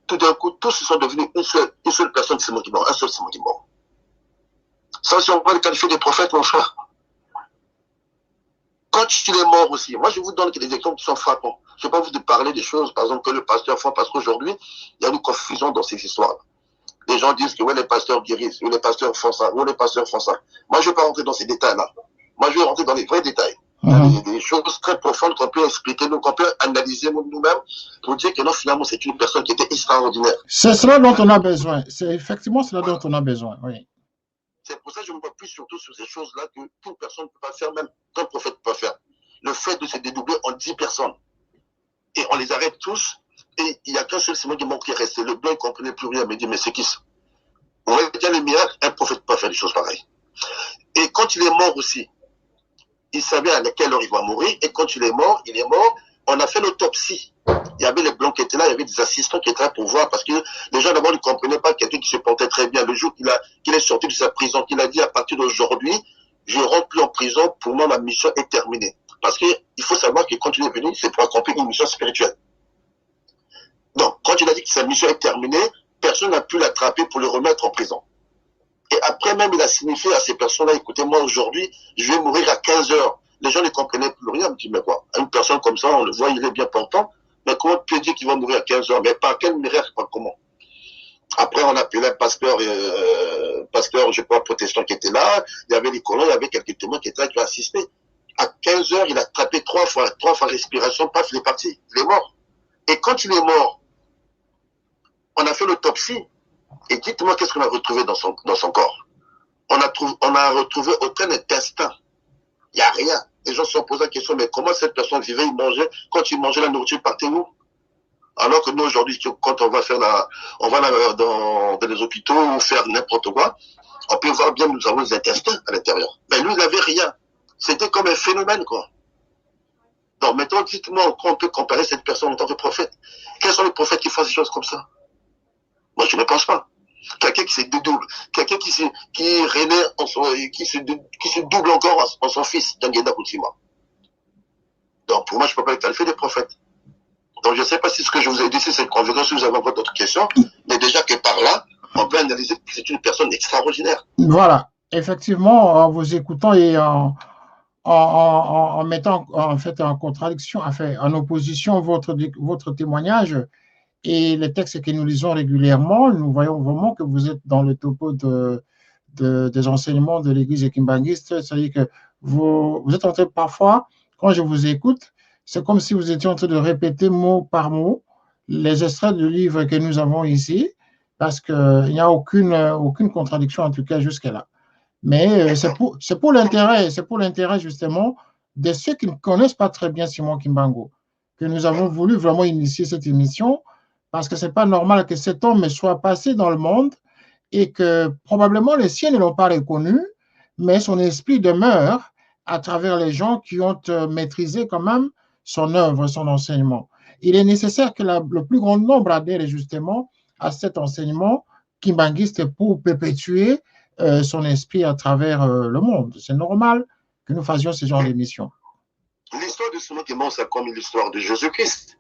Tout d'un coup, tous ils sont devenus une seule personne Simon Kimbangu, un seul Simon Kimbangu. Ça, si on va les qualifier des prophètes, mon frère. Quand il est mort aussi, moi je vous donne des exemples qui sont frappants. Je ne vais pas vous parler des choses, par exemple, que le pasteur fait, parce qu'aujourd'hui, il y a une confusion dans ces histoires-là. Les gens disent que ouais, les pasteurs guérissent, ou les pasteurs font ça, ou les pasteurs font ça. Moi, je ne vais pas rentrer dans ces détails-là. Moi, je vais rentrer dans les vrais détails. Il y a des choses très profondes qu'on peut expliquer, qu'on peut analyser nous-mêmes, pour dire que non, finalement, c'est une personne qui était extraordinaire. C'est cela dont on a besoin. C'est effectivement cela dont on a besoin, oui. C'est pour ça que je me vois plus surtout sur ces choses-là que toute personne ne peut pas faire, même qu'un prophète ne peut pas faire. Le fait de se dédoubler en 10 personnes. Et on les arrête tous. Et il n'y a qu'un seul Simon Kimbangu qui est resté. Le blanc, il ne comprenait plus rien. Il me dit, mais c'est qui ça? On va dire les miracles, un prophète ne peut pas faire des choses pareilles. Et quand il est mort aussi, il savait à quelle heure il va mourir. Et quand il est mort, on a fait l'autopsie. Il y avait les blancs qui étaient là, il y avait des assistants qui étaient là pour voir, parce que les gens d'abord ne comprenaient pas quelqu'un qui se portait très bien. Le jour qu'il est sorti de sa prison, qu'il a dit à partir d'aujourd'hui, je ne rentre plus en prison, pour moi ma mission est terminée. Parce qu'il faut savoir que quand il est venu, c'est pour accomplir une mission spirituelle. Donc, quand il a dit que sa mission est terminée, personne n'a pu l'attraper pour le remettre en prison. Et après même, il a signifié à ces personnes-là, écoutez, moi aujourd'hui, je vais mourir à 15 heures. Les gens ne comprenaient plus rien. Je me dis, mais quoi, une personne comme ça, on le voit, il est bien portant. Mais comment tu peux dire qu'il va mourir à 15 heures? Mais par quel miracle, par comment? Après, on appelait un pasteur, je crois, protestant qui était là. Il y avait les colons, il y avait quelques témoins qui étaient là, qui ont assisté. À 15 heures, il a attrapé 3 fois respiration, paf, il est parti. Il est mort. Et quand il est mort, on a fait l'autopsie. Et dites-moi qu'est-ce qu'on a retrouvé dans son corps. On a retrouvé aucun intestin. Il n'y a rien. Les gens se sont posé la question, mais comment cette personne vivait, il mangeait, quand il mangeait la nourriture, partait où? Alors que nous, aujourd'hui, quand on va dans les hôpitaux ou faire n'importe quoi, on peut voir bien, nous avons les intestins à l'intérieur. Mais lui, il n'avait rien. C'était comme un phénomène, quoi. Donc, maintenant, dites-moi, on peut comparer cette personne en tant que prophète. Quels sont les prophètes qui font des choses comme ça? Moi, je ne pense pas. Quelqu'un quelqu'un qui se dédouble, quelqu'un qui renaît, qui se double encore en son fils, Djangenda Koutima. Donc, pour moi, je ne peux pas le qualifier de prophète. Donc, je ne sais pas si ce que je vous ai dit, c'est cette conférence, si vous avez encore d'autres questions, mais déjà que par là, on peut analyser que c'est une personne extraordinaire. Voilà, effectivement, en vous écoutant et en mettant en fait en contradiction, en opposition votre témoignage et les textes que nous lisons régulièrement, nous voyons vraiment que vous êtes dans le topo des enseignements de l'Église kimbanguiste, c'est-à-dire que vous êtes en train parfois, quand je vous écoute, c'est comme si vous étiez en train de répéter mot par mot les extraits du livre que nous avons ici, parce qu'il n'y a aucune contradiction, en tout cas jusqu'à là. Mais c'est pour l'intérêt justement de ceux qui ne connaissent pas très bien Simon Kimbangu que nous avons voulu vraiment initier cette émission, parce que ce n'est pas normal que cet homme soit passé dans le monde et que probablement les siens ne l'ont pas reconnu, mais son esprit demeure à travers les gens qui ont maîtrisé quand même son œuvre, son enseignement. Il est nécessaire que le plus grand nombre adhère justement à cet enseignement kimbanguiste pour perpétuer son esprit à travers le monde. C'est normal que nous faisions ce genre d'émission. L'histoire de Simon Kimbangu, c'est comme l'histoire de Jésus-Christ.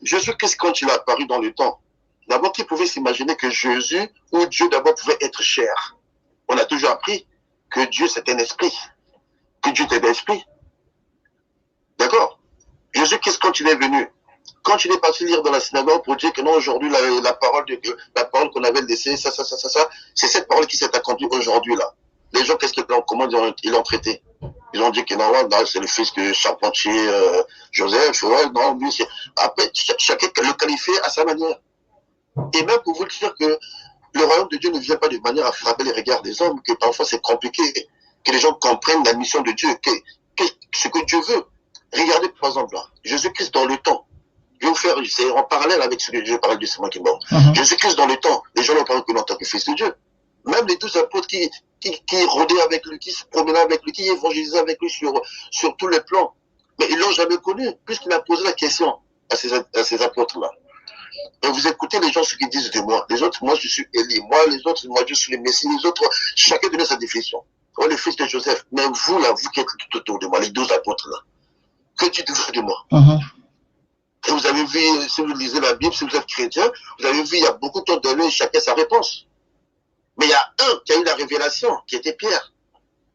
Jésus-Christ, quand il a apparu dans le temps, d'abord, qui pouvait s'imaginer que Jésus ou Dieu d'abord pouvait être chair? On a toujours appris que Dieu c'est un esprit, que Dieu est un esprit. D'accord? Jésus-Christ, quand il est venu, quand il est parti lire dans la synagogue pour dire que non, aujourd'hui, la parole qu'on avait laissée, ça, c'est cette parole qui s'est accomplie aujourd'hui, là. Les gens, qu'est-ce qu'ils ont, comment ils l'ont traité? Ils ont dit que non, c'est le fils de charpentier, Joseph, ouais, non, lui, c'est... Après, chacun le qualifiait à sa manière. Et même pour vous dire que le royaume de Dieu ne vient pas de manière à frapper les regards des hommes, que parfois c'est compliqué, que les gens comprennent la mission de Dieu, ce que Dieu veut. Regardez, par exemple, là, Jésus-Christ dans le temps. Je vais vous faire, c'est en parallèle avec ce que je parlais du Simon Kimbangu. Jésus-Christ dans le temps, les gens l'ont pas reconnu en tant que fils de Dieu. Même les 12 apôtres qui rôdaient avec lui, qui se promenaient avec lui, qui évangélisaient avec lui sur tous les plans. Mais ils l'ont jamais connu, puisqu'il a posé la question à ces apôtres-là. Et vous écoutez les gens, ce qu'ils disent de moi. Les autres, moi je suis Élie. Moi, les autres, moi je suis le Messie. Les autres, chacun donnait sa définition. Oh, le fils de Joseph. Mais vous, là, vous qui êtes tout autour de moi, les 12 apôtres, là, que dites-vous de moi? Et vous avez vu, si vous lisez la Bible, si vous êtes chrétien, vous avez vu, il y a beaucoup de temps donné, chacun sa réponse. Mais il y a un qui a eu la révélation, qui était Pierre,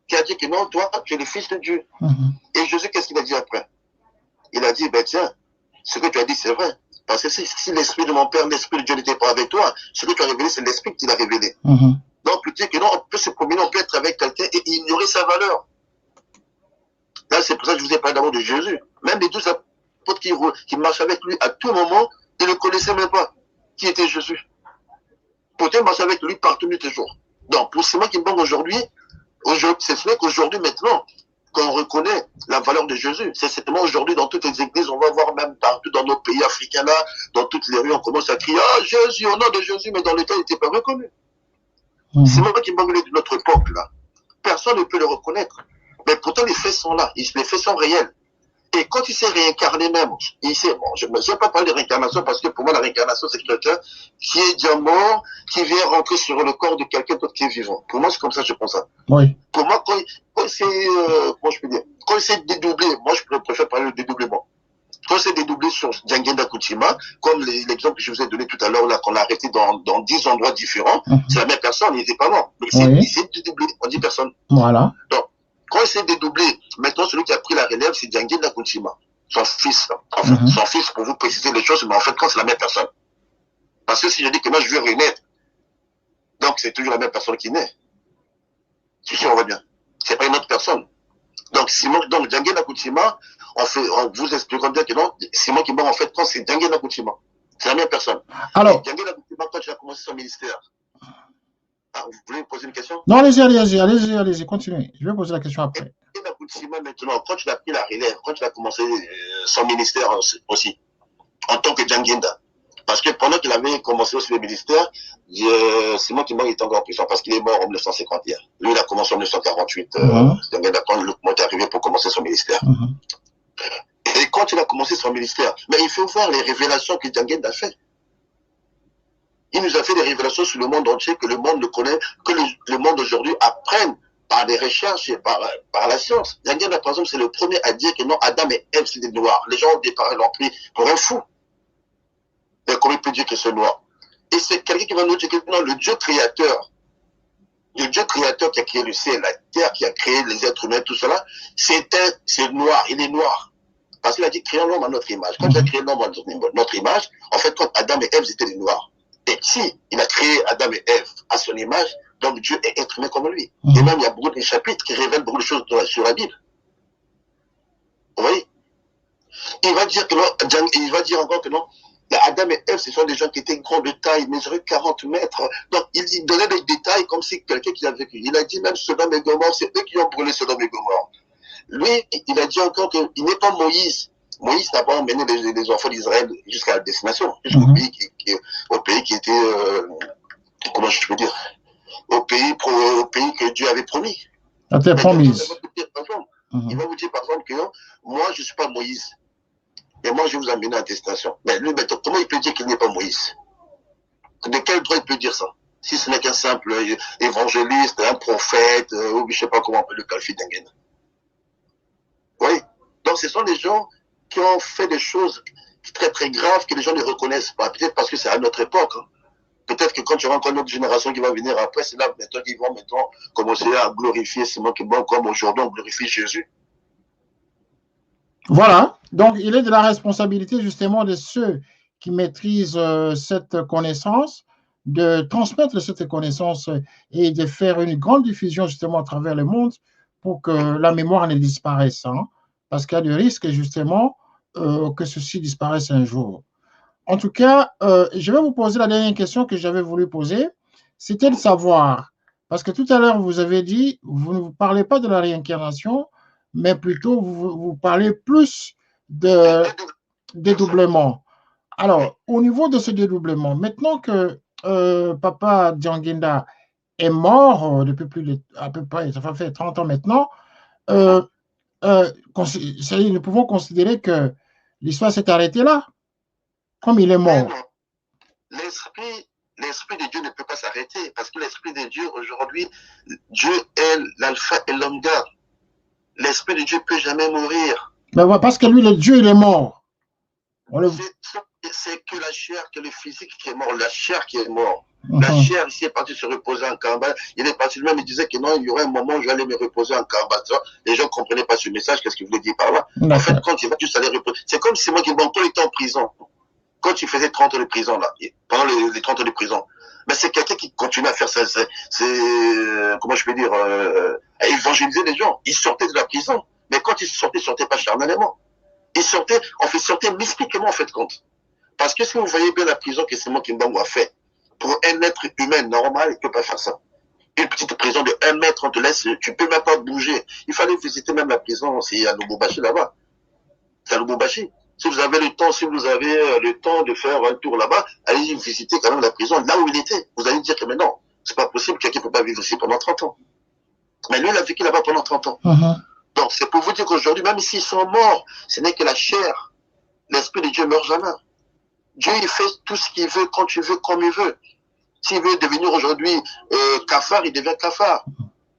qui a dit que non, toi, tu es le fils de Dieu. Et Jésus, qu'est-ce qu'il a dit après? Il a dit, ben tiens, ce que tu as dit, c'est vrai. Parce que si l'esprit de mon Père, l'esprit de Dieu n'était pas avec toi, ce que tu as révélé, c'est l'esprit qui l'a révélé. Donc, tu dis que non, on peut se promener, on peut être avec quelqu'un et ignorer sa valeur. Là, c'est pour ça que je vous ai parlé d'abord de Jésus. Même les 12 apôtres qui marchent avec lui, à tout moment, ils ne le connaissaient même pas qui était Jésus. Pourtant, ils marchaient avec lui partout, nuit et jour. Donc, pour Simon Kimbangu aujourd'hui, c'est vrai qu'aujourd'hui, maintenant, qu'on reconnaît la valeur de Jésus. C'est certainement aujourd'hui, dans toutes les églises, on va voir même partout dans nos pays africains, là, dans toutes les rues, on commence à crier « Ah, Jésus, au nom de Jésus », mais dans le temps, il n'était pas reconnu. Simon Kimbangu est de notre époque, là. Personne ne peut le reconnaître. Mais pourtant, les faits sont là. Les faits sont réels. Et quand il s'est réincarné même, bon, je ne vais pas parler de réincarnation parce que pour moi, la réincarnation, c'est quelqu'un qui est déjà mort, qui vient rentrer sur le corps de quelqu'un d'autre qui est vivant. Pour moi, c'est comme ça que je pense ça. Oui. Pour moi, quand il s'est, comment je peux dire, quand il s'est dédoublé, moi, je préfère parler de dédoublement. Quand il s'est dédoublé sur Djangenda Koutima, comme l'exemple que je vous ai donné tout à l'heure, là, qu'on a arrêté dans 10 endroits différents, c'est la même personne, il n'était pas mort. Mais il s'est dédoublé en 10 personnes. Voilà. Donc, quand il s'est dédoublé, maintenant celui qui a pris la relève, c'est Djangenda Koutima, son fils. Enfin, son fils, pour vous préciser les choses, mais en fait, quand c'est la même personne. Parce que si je dis que moi je veux renaître, donc c'est toujours la même personne qui naît. Si on va bien. C'est pas une autre personne. Donc Djangenda Koutima, on vous expliquera bien que non, Simon Kimbangu, en fait, quand c'est Djangenda Koutima, c'est la même personne. Alors. Djangenda Koutima, quand il a commencé son ministère, vous voulez me poser une question? Non, allez-y, continuez. Je vais poser la question après. Maintenant, quand tu as pris la relève, quand tu as commencé son ministère aussi, en tant que Djangenda, parce que pendant qu'il avait commencé aussi le ministère, Simon Kimbangu était encore en prison parce qu'il est mort en 1951. Lui, il a commencé en 1948, Djangenda, quand le moment est arrivé pour commencer son ministère. Et quand il a commencé son ministère, mais il faut voir les révélations que Djangenda a fait. Il nous a fait des révélations sur le monde entier que le monde ne connaît, que le monde aujourd'hui apprenne par des recherches et par la science. Daniel, par exemple, c'est le premier à dire que non, Adam et Ève, c'est des noirs. Les gens au départ l'ont pris pour un fou. Mais comment il peut dire que c'est noir? Et c'est quelqu'un qui va nous dire que non, le Dieu créateur qui a créé le ciel, la terre, qui a créé les êtres humains, tout cela, c'est noir, il est noir. Parce qu'il a dit, créons l'homme à notre image. Quand il a créé l'homme à notre image, en fait, quand Adam et Ève étaient des noirs. Et si il a créé Adam et Ève à son image, donc Dieu est être humain comme lui. Et même, il y a beaucoup de chapitres qui révèlent beaucoup de choses sur la Bible. Vous voyez? Il va dire que non, il va dire encore que non, Adam et Ève, ce sont des gens qui étaient grands de taille, mesuraient 40 mètres. Donc, il donnait des détails comme si quelqu'un qui a vécu. Il a dit même Sodome et Gomorrhe, c'est eux qui ont brûlé Sodome et Gomorre. Lui, il a dit encore qu'il n'est pas Moïse. Moïse n'a pas emmené les enfants d'Israël jusqu'à la destination, jusqu'au pays qui était, comment je peux dire, au pays que Dieu avait promis. Il va vous dire par exemple que moi, je ne suis pas Moïse. Et moi, je vais vous amener à la destination. Mais lui, comment il peut dire qu'il n'est pas Moïse? De quel droit il peut dire ça? Si ce n'est qu'un simple évangéliste, un prophète, ou je ne sais pas comment on peut le qualifier d'Engen. Oui. Donc, ce sont des gens qui ont fait des choses très, très graves que les gens ne reconnaissent pas. Peut-être parce que c'est à notre époque. Hein. Peut-être que quand tu rencontres une autre génération qui va venir après, c'est là maintenant qu'ils vont maintenant commencer à glorifier ce mot qui est bon, comme aujourd'hui on glorifie Jésus. Voilà, donc il est de la responsabilité justement de ceux qui maîtrisent cette connaissance, de transmettre cette connaissance et de faire une grande diffusion justement à travers le monde pour que la mémoire ne disparaisse, hein, parce qu'il y a des risques justement que ceci disparaisse un jour. En tout cas, je vais vous poser la dernière question que j'avais voulu poser, c'était de savoir, parce que tout à l'heure vous avez dit, vous ne vous parlez pas de la réincarnation, mais plutôt vous parlez plus de dédoublement. Alors, au niveau de ce dédoublement, maintenant que Papa Djangenda est mort depuis à peu près, ça fait 30 ans maintenant, nous pouvons considérer que l'histoire s'est arrêtée là, comme il est mort. L'esprit de Dieu ne peut pas s'arrêter, parce que l'esprit de Dieu, aujourd'hui, Dieu est l'alpha et l'oméga. L'esprit de Dieu ne peut jamais mourir. Mais parce que lui, le Dieu, il est mort. C'est que la chair, que le physique qui est mort, la chair qui est mort. La chair ici est partie se reposer en Kamba. Il est parti lui-même, il disait que non, il y aurait un moment où j'allais me reposer en Kamba. Les gens ne comprenaient pas ce message, qu'est-ce qu'il voulait dire par là. En fait, quand il va juste aller reposer, c'est comme si moi qui quand il était en prison, quand il faisait 30 ans de prison, là, pendant les 30 ans de prison, mais c'est quelqu'un qui continue à faire ça, comment je peux dire, à évangéliser les gens. Il sortait de la prison, mais quand il sortait pas charnellement. Il sortait, on fait sortir mystiquement, en fait, compte. Parce que si vous voyez bien la prison que Simon Kimbangu a fait, pour un être humain normal, il ne peut pas faire ça. Une petite prison de 1 mètre, on te laisse, tu ne peux même pas bouger. Il fallait visiter même la prison, c'est à Lubumbashi là-bas. C'est à Lubumbashi. Si vous avez le temps de faire un tour là-bas, allez visiter quand même la prison, là où il était. Vous allez dire que mais non, c'est pas possible, quelqu'un ne peut pas vivre ici pendant 30 ans. Mais lui, il a vécu là-bas pendant 30 ans. Donc, c'est pour vous dire qu'aujourd'hui, même s'ils sont morts, ce n'est que la chair. L'esprit de Dieu meurt jamais. Dieu, il fait tout ce qu'il veut, quand il veut, comme il veut. S'il veut devenir aujourd'hui cafard, il devient cafard.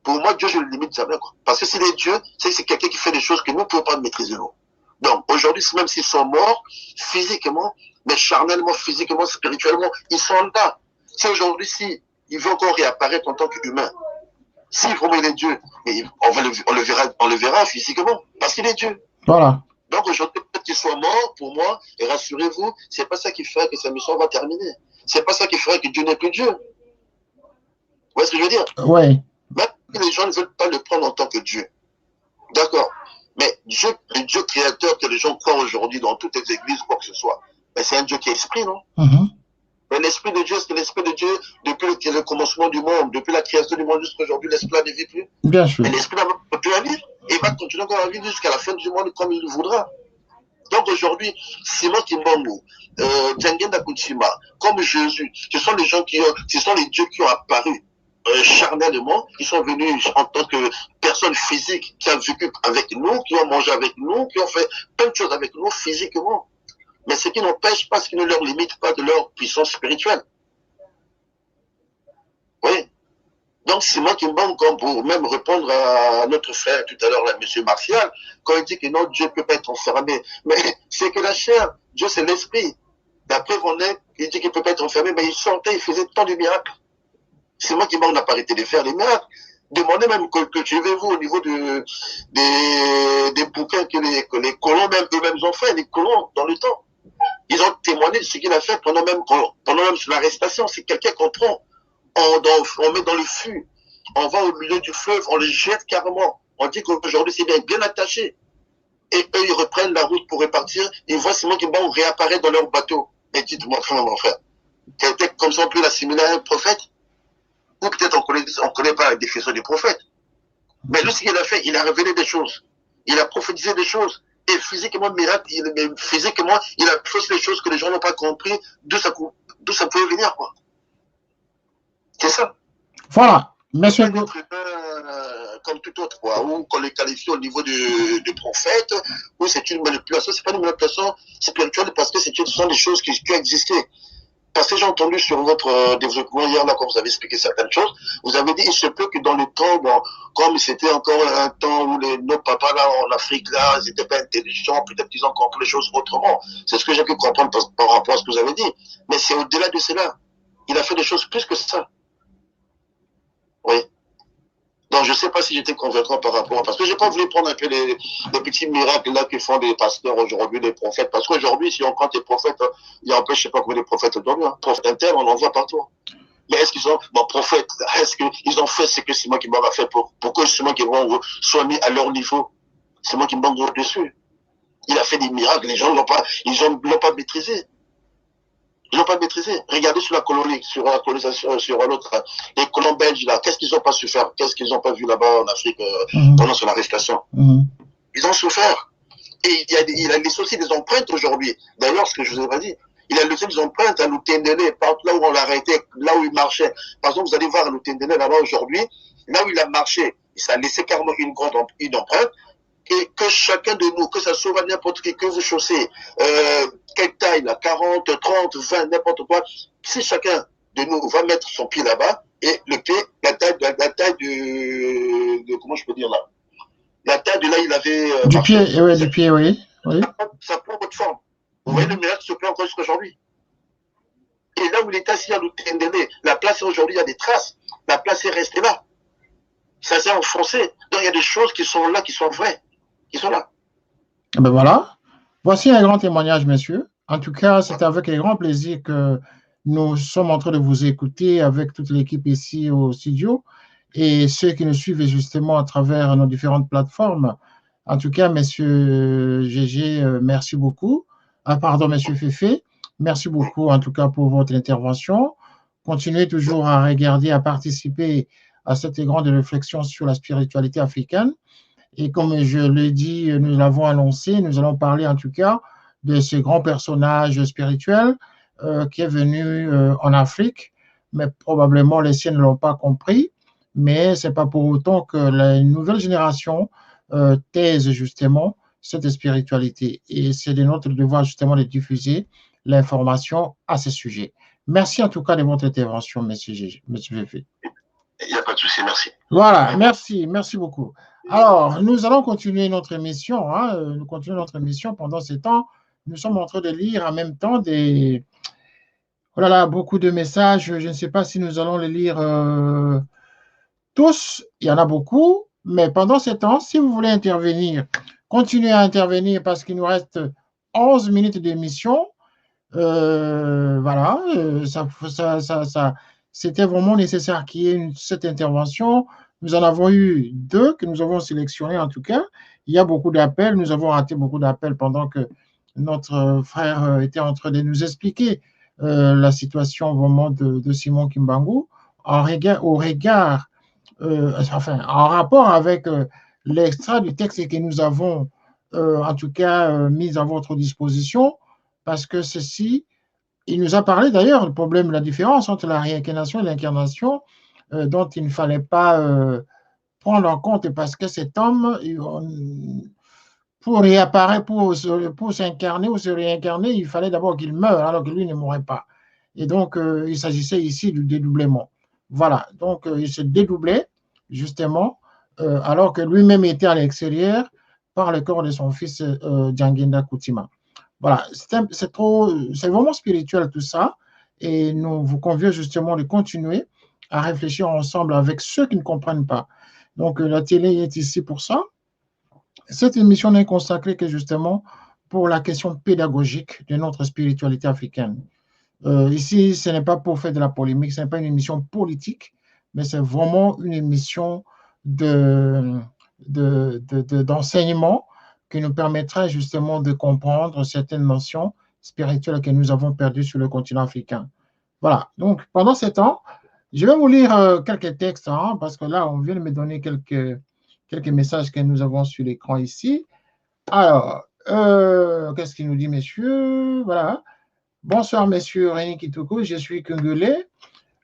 Pour moi, Dieu, je ne le limite jamais. Quoi. Parce que s'il est Dieu, c'est quelqu'un qui fait des choses que nous ne pouvons pas maîtriser. Nous. Donc, aujourd'hui, même s'ils sont morts, physiquement, mais charnellement, physiquement, spirituellement, ils sont là. Si aujourd'hui, il veut encore réapparaître en tant qu'humain, si vraiment il est Dieu, on le verra physiquement, parce qu'il est Dieu. Voilà. Donc aujourd'hui, peut-être qu'il soit mort pour moi, et rassurez-vous, c'est pas ça qui fera que sa mission va terminer. C'est pas ça qui fera que Dieu n'est plus Dieu. Vous voyez ce que je veux dire? Oui. Même si les gens ne veulent pas le prendre en tant que Dieu. D'accord. Mais Dieu, le Dieu créateur que les gens croient aujourd'hui dans toutes les églises, quoi que ce soit, mais c'est un Dieu qui est esprit, non? Mais l'esprit de Dieu, c'est l'esprit de Dieu depuis le commencement du monde, depuis la création du monde jusqu'à aujourd'hui, l'esprit ne vit plus. Bien sûr. Mais l'esprit va continuer à vivre. Et il va continuer encore à vivre jusqu'à la fin du monde comme il le voudra. Donc aujourd'hui, Simon Kimbangu, Djangenda Kunchima, comme Jésus, ce sont les dieux qui ont apparu charnellement, qui sont venus en tant que personnes physiques, qui ont vécu avec nous, qui ont mangé avec nous, qui ont fait plein de choses avec nous physiquement. Mais ce qui n'empêche pas, ce qui ne leur limite pas de leur puissance spirituelle. Oui. Donc, Simon Kimbangu, comme pour même répondre à notre frère tout à l'heure, M. Martial, quand il dit que non, Dieu ne peut pas être enfermé. Mais c'est que la chair, Dieu c'est l'esprit. La preuve en est, il dit qu'il ne peut pas être enfermé, mais il sortait, il faisait tant de miracles. Simon Kimbangu n'a pas arrêté de faire des miracles. Demandez même cultivez-vous au niveau des bouquins que les colons même eux-mêmes ont fait, les colons dans le temps. Ils ont témoigné de ce qu'il a fait pendant même l'arrestation. C'est quelqu'un qu'on prend, on met dans le fût, on va au milieu du fleuve, on les jette carrément. On dit qu'aujourd'hui c'est bien attaché. Et eux, ils reprennent la route pour repartir. Ils voient Simon Kimbangu réapparaître dans leur bateau. Et dites-moi, mon frère, quelqu'un comme ça on peut l'assimiler à un prophète? Ou peut-être on connaît pas la définition du prophète. Mais lui, ce qu'il a fait, il a révélé des choses. Il a prophétisé des choses. Et physiquement, physiquement, il a fait des choses que les gens n'ont pas compris, d'où ça pouvait venir, quoi. C'est ça. Voilà. Monsieur comme tout autre, quoi, ou qu'on les qualifie au niveau de prophète, ou c'est une manipulation, c'est pas une manipulation spirituelle parce que ce sont des choses qui ont existé. Parce que j'ai entendu sur votre développement hier, là, quand vous avez expliqué certaines choses, vous avez dit, il se peut que dans le temps, bon, comme c'était encore un temps où nos papas, là, en Afrique, là, ils étaient pas intelligents, peut-être qu'ils ont compris les choses autrement. C'est ce que j'ai pu comprendre par rapport à ce que vous avez dit. Mais c'est au-delà de cela. Il a fait des choses plus que ça. Oui. Donc, je ne sais pas si j'étais convaincant par rapport à... Parce que je n'ai pas voulu prendre un peu les petits miracles là que font les pasteurs aujourd'hui, les prophètes. Parce qu'aujourd'hui, si on compte les prophètes, il y a un peu, je ne sais pas combien de prophètes aujourd'hui. Hein. Prophètes internes, on en voit partout. Mais est-ce qu'ils sont... Bon, prophètes, est-ce qu'ils ont fait ce que Simon Kimbangu a fait pour que Simon Kimbangu soit mis à leur niveau? Simon Kimbangu au-dessus. Il a fait des miracles, les gens ne l'ont pas maîtrisé. Ils n'ont pas maîtrisé. Regardez sur la colonisation, sur l'autre, les colons belges, là, qu'est-ce qu'ils n'ont pas su faire? Qu'est-ce qu'ils n'ont pas vu là-bas en Afrique pendant son arrestation? Ils ont souffert. Et il a laissé aussi des empreintes aujourd'hui. D'ailleurs, ce que je vous ai pas dit, il a laissé des empreintes à Lutendele, partout là où on l'a arrêté, là où il marchait. Par exemple, vous allez voir Lutendele là-bas aujourd'hui, là où il a marché, ça a laissé carrément une empreinte. Et que chacun de nous, que ça soit n'importe qui que vous chaussez, quelle taille, là, 40, 30, 20, n'importe quoi, si chacun de nous va mettre son pied là-bas, et le pied, la taille de comment je peux dire là, la taille de là, il avait... du pied, oui. Ça prend votre forme. Vous voyez, le miracle se fait encore jusqu'aujourd'hui. Et là où il est assis à Lutendele, la place aujourd'hui, il y a des traces, la place est restée là. Ça s'est enfoncé. Donc il y a des choses qui sont là, qui sont vraies. Ils sont là. Ben voilà. Voici un grand témoignage, messieurs. En tout cas, c'est avec un grand plaisir que nous sommes en train de vous écouter avec toute l'équipe ici au studio et ceux qui nous suivent justement à travers nos différentes plateformes. En tout cas, messieurs GG, merci beaucoup. Pardon, monsieur Féfé, merci beaucoup en tout cas pour votre intervention. Continuez toujours à regarder, à participer à cette grande réflexion sur la spiritualité africaine. Et comme je l'ai dit, nous l'avons annoncé, nous allons parler en tout cas de ce grand personnage spirituel qui est venu en Afrique, mais probablement les siens ne l'ont pas compris, mais ce n'est pas pour autant que la nouvelle génération taise justement cette spiritualité. Et c'est de notre devoir justement de diffuser l'information à ce sujet. Merci en tout cas de votre intervention, monsieur Féfé. Il n'y a pas de souci, merci. Voilà, merci beaucoup. Alors, nous allons continuer notre émission. Nous continuons notre émission pendant ce temps. Nous sommes en train de lire en même temps beaucoup de messages. Je ne sais pas si nous allons les lire tous. Il y en a beaucoup. Mais pendant ce temps, si vous voulez intervenir, continuez à intervenir parce qu'il nous reste 11 minutes d'émission. C'était vraiment nécessaire qu'il y ait cette intervention. Nous en avons eu 2 que nous avons sélectionnés en tout cas. Il y a beaucoup d'appels. Nous avons raté beaucoup d'appels pendant que notre frère était en train de nous expliquer la situation vraiment de Simon Kimbangu en rapport avec l'extrait du texte que nous avons en tout cas mis à votre disposition parce que ceci, il nous a parlé d'ailleurs du problème, la différence entre la réincarnation et l'incarnation dont il ne fallait pas prendre en compte parce que cet homme, pour réapparaître, pour s'incarner ou se réincarner, il fallait d'abord qu'il meure alors que lui ne mourrait pas. Et donc, il s'agissait ici du dédoublement. Voilà, donc il se dédoublait, justement, alors que lui-même était à l'extérieur par le corps de son fils Djangenda Koutima. Voilà, c'est vraiment spirituel tout ça, et nous vous convions justement de continuer à réfléchir ensemble avec ceux qui ne comprennent pas. Donc la télé est ici pour ça. Cette émission n'est consacrée que justement pour la question pédagogique de notre spiritualité africaine. Ici, ce n'est pas pour faire de la polémique, ce n'est pas une émission politique, mais c'est vraiment une émission d'enseignement qui nous permettra justement de comprendre certaines notions spirituelles que nous avons perdues sur le continent africain. Voilà, donc pendant ce temps, je vais vous lire quelques textes, hein, parce que là, on vient de me donner quelques messages que nous avons sur l'écran ici. Alors, qu'est-ce qu'il nous dit, messieurs? Voilà. Bonsoir, messieurs Rémi Kitoko, je suis congolais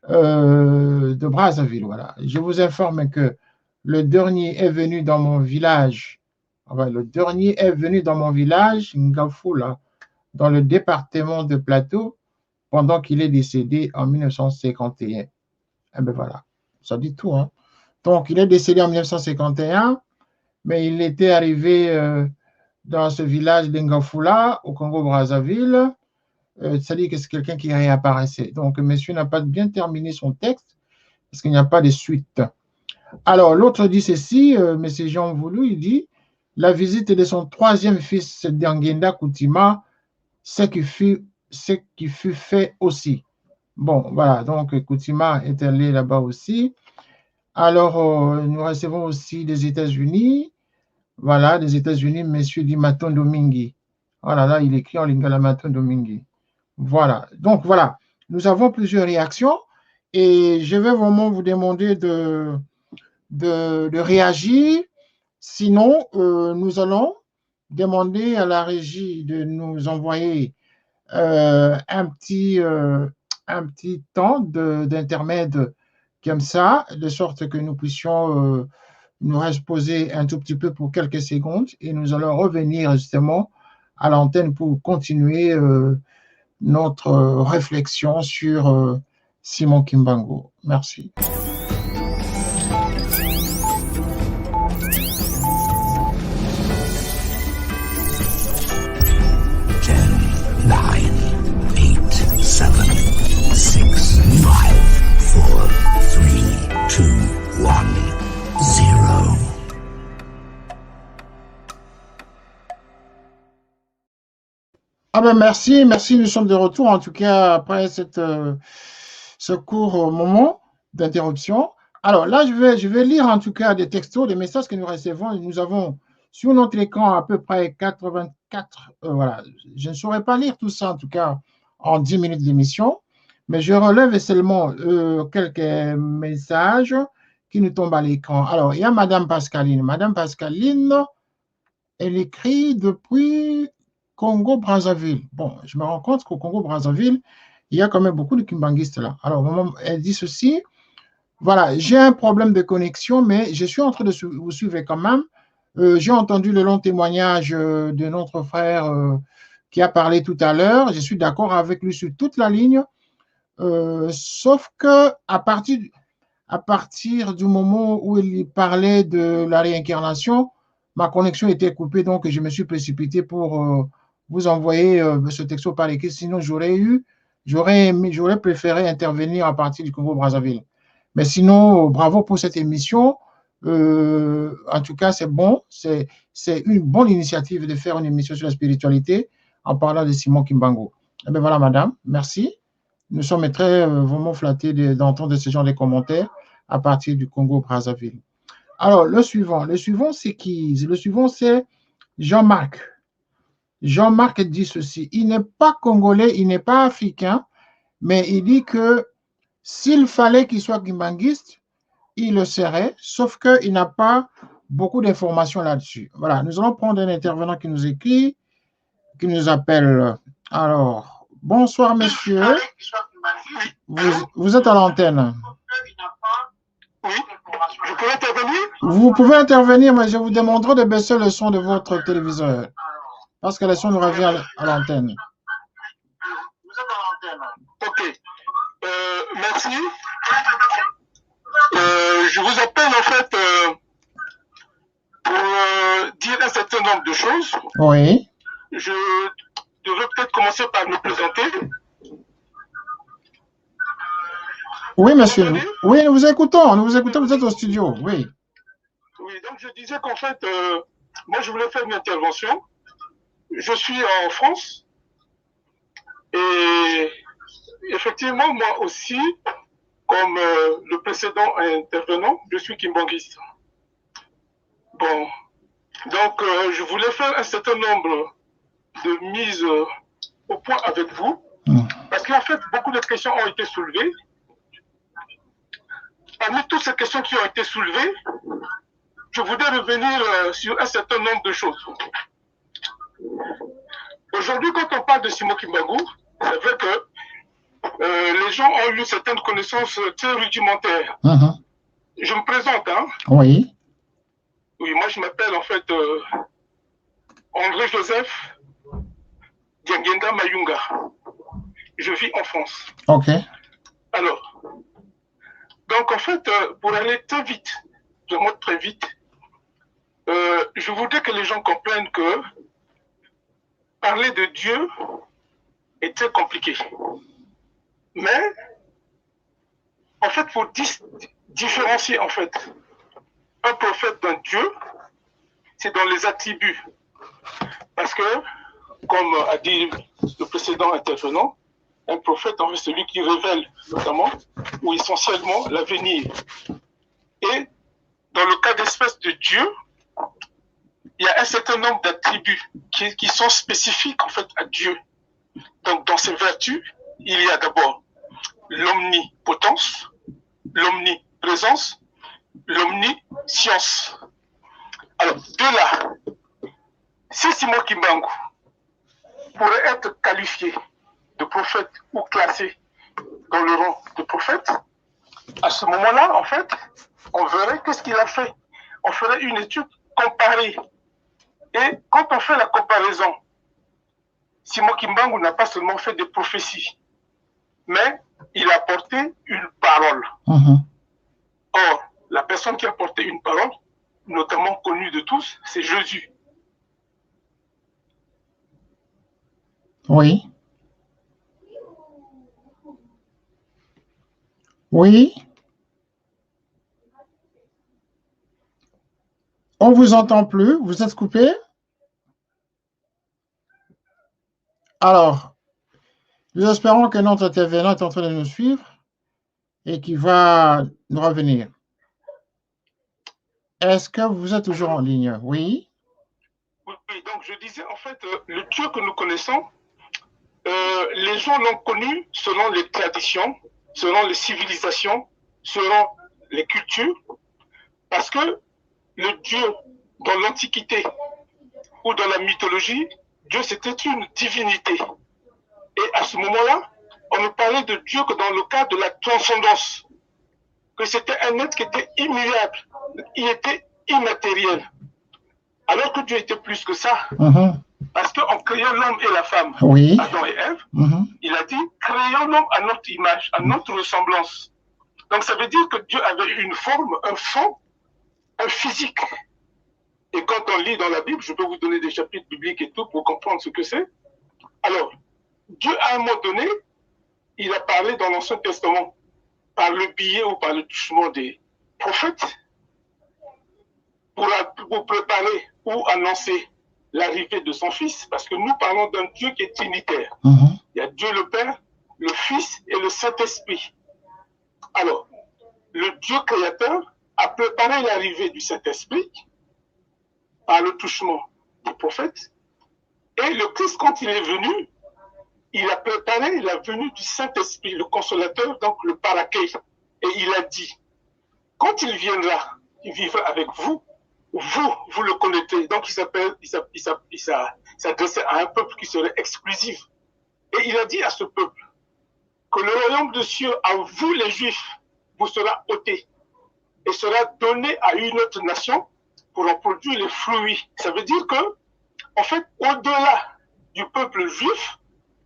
de Brazzaville. Voilà. Je vous informe que le dernier est venu dans mon village. Enfin, le dernier est venu dans mon village, Ngafoula, dans le département de Plateau, pendant qu'il est décédé en 1951. Eh bien voilà, ça dit tout. Hein. Donc, il est décédé en 1951, mais il était arrivé dans ce village d'Ngafoula, au Congo-Brazzaville. C'est-à-dire que c'est quelqu'un qui réapparaissait. Donc, monsieur n'a pas bien terminé son texte parce qu'il n'y a pas de suite. Alors, l'autre dit ceci, monsieur Jean Voulou, il dit la visite de son troisième fils, Djangenda Koutima, ce qui fut fait aussi. Bon, voilà, donc Koutima est allé là-bas aussi. Alors, nous recevons aussi des États-Unis. Voilà, des États-Unis, monsieur dit Maton Domingue. Voilà, là, il écrit en lingala Maton Domingue. Voilà, donc voilà, nous avons plusieurs réactions et je vais vraiment vous demander de réagir. Sinon, nous allons demander à la régie de nous envoyer un petit temps d'intermède comme ça, de sorte que nous puissions nous reposer un tout petit peu pour quelques secondes et nous allons revenir justement à l'antenne pour continuer notre réflexion sur Simon Kimbangu. Merci. 7, 6, 5, 4, 3, 2, 1, 0. Ah ben merci, nous sommes de retour en tout cas après ce court moment d'interruption. Alors là, je vais lire en tout cas des textos, des messages que nous recevons. Nous avons sur notre écran à peu près 84. Voilà, je ne saurais pas lire tout ça en tout cas en 10 minutes d'émission, mais je relève seulement quelques messages qui nous tombent à l'écran. Alors, il y a Madame Pascaline. Madame Pascaline, elle écrit depuis Congo-Brazzaville. Bon, je me rends compte qu'au Congo-Brazzaville, il y a quand même beaucoup de kimbanguistes là. Alors, elle dit ceci. Voilà, j'ai un problème de connexion, mais je suis en train de vous suivre quand même. J'ai entendu le long témoignage de notre frère qui a parlé tout à l'heure. Je suis d'accord avec lui sur toute la ligne, sauf que à partir du moment où il parlait de la réincarnation, ma connexion était coupée, donc je me suis précipité pour vous envoyer ce texto par écrit. Sinon, j'aurais préféré intervenir à partir du Congo-Brazzaville. Mais sinon, bravo pour cette émission. En tout cas, c'est bon. C'est une bonne initiative de faire une émission sur la spiritualité en parlant de Simon Kimbangu. Eh bien voilà, madame, merci. Nous sommes très vraiment flattés d'entendre ce genre de commentaires à partir du Congo-Brazzaville. Alors, le suivant, c'est qui? Le suivant, c'est Jean-Marc. Jean-Marc dit ceci. Il n'est pas congolais, il n'est pas africain, mais il dit que s'il fallait qu'il soit kimbanguiste, il le serait, sauf qu'il n'a pas beaucoup d'informations là-dessus. Voilà, nous allons prendre un intervenant qui nous écrit, qui nous appelle. Alors, bonsoir, messieurs. Vous êtes à l'antenne. Oui, je peux intervenir? Vous pouvez intervenir, mais je vous demanderai de baisser le son de votre téléviseur, parce que le son nous revient à l'antenne. Vous êtes à l'antenne. Ok. Merci. je vous appelle en fait pour dire un certain nombre de choses. Oui. Je devrais peut-être commencer par me présenter. Oui, monsieur. Oui, nous vous écoutons, vous êtes au studio, oui. Oui, donc je disais qu'en fait, moi je voulais faire une intervention. Je suis en France et effectivement, moi aussi, comme le précédent intervenant, je suis kimbanguiste. Bon, donc je voulais faire un certain nombre de mises au point avec vous, parce qu'en fait, beaucoup de questions ont été soulevées. Parmi toutes ces questions qui ont été soulevées, je voudrais revenir sur un certain nombre de choses. Aujourd'hui, quand on parle de Simon Kimbangu, c'est vrai que les gens ont eu certaines connaissances très rudimentaires. Je me présente, hein? Oui. Oui, moi je m'appelle en fait André Joseph Diangenda Mayunga. Je vis en France. Ok. Alors, donc en fait, pour aller très vite, vraiment très vite, je voudrais que les gens comprennent que parler de Dieu est très compliqué. Mais, en fait, il faut différencier, en fait, un prophète d'un Dieu, c'est dans les attributs. Parce que, comme a dit le précédent intervenant, un prophète, en fait, celui qui révèle, notamment, ou essentiellement, l'avenir. Et, dans le cas d'espèce de Dieu, il y a un certain nombre d'attributs qui sont spécifiques, en fait, à Dieu. Donc, dans ces vertus, il y a d'abord l'omnipotence, l'omniprésence, l'omniscience. Alors, de là, si Simon Kimbangu pourrait être qualifié de prophète ou classé dans le rang de prophète, à ce moment-là, en fait, on verrait qu'est-ce qu'il a fait. On ferait une étude comparée. Et quand on fait la comparaison, Simon Kimbangu n'a pas seulement fait des prophéties, mais il a apporté une parole. Or, la personne qui a apporté une parole, notamment connue de tous, c'est Jésus. Oui. Oui. On vous entend plus, vous êtes coupé. Alors, nous espérons que notre intervenant est en train de nous suivre et qu'il va nous revenir. Est-ce que vous êtes toujours en ligne? Oui. Oui, donc je disais en fait, le Dieu que nous connaissons, les gens l'ont connu selon les traditions, selon les civilisations, selon les cultures, parce que le Dieu dans l'Antiquité ou dans la mythologie, Dieu c'était une divinité. Et à ce moment-là, on ne parlait de Dieu que dans le cadre de la transcendance, que c'était un être qui était immuable, il était immatériel. Alors que Dieu était plus que ça. Parce qu'en créant l'homme et la femme, Adam et Ève, il a dit, créons l'homme à notre image, à notre ressemblance. Donc ça veut dire que Dieu avait une forme, un fond, un physique. Et quand on lit dans la Bible, je peux vous donner des chapitres bibliques et tout pour comprendre ce que c'est. Alors, Dieu à un moment donné, il a parlé dans l'Ancien Testament, par le biais ou par le touchement des prophètes, pour préparer ou annoncer l'arrivée de son Fils, parce que nous parlons d'un Dieu qui est trinitaire. Il y a Dieu le Père, le Fils et le Saint-Esprit. Alors, le Dieu créateur a préparé l'arrivée du Saint-Esprit par le touchement des prophètes, et le Christ, quand il est venu, il a préparé la venue du Saint-Esprit, le consolateur, donc le Paraclet. Et il a dit, quand il viendra, il vivra avec vous, vous le connaîtrez. Donc il s'adressait à un peuple qui serait exclusif. Et il a dit à ce peuple que le royaume de cieux, à vous les Juifs, vous sera ôté et sera donné à une autre nation pour en produire les fruits. Ça veut dire que, en fait, au-delà du peuple juif,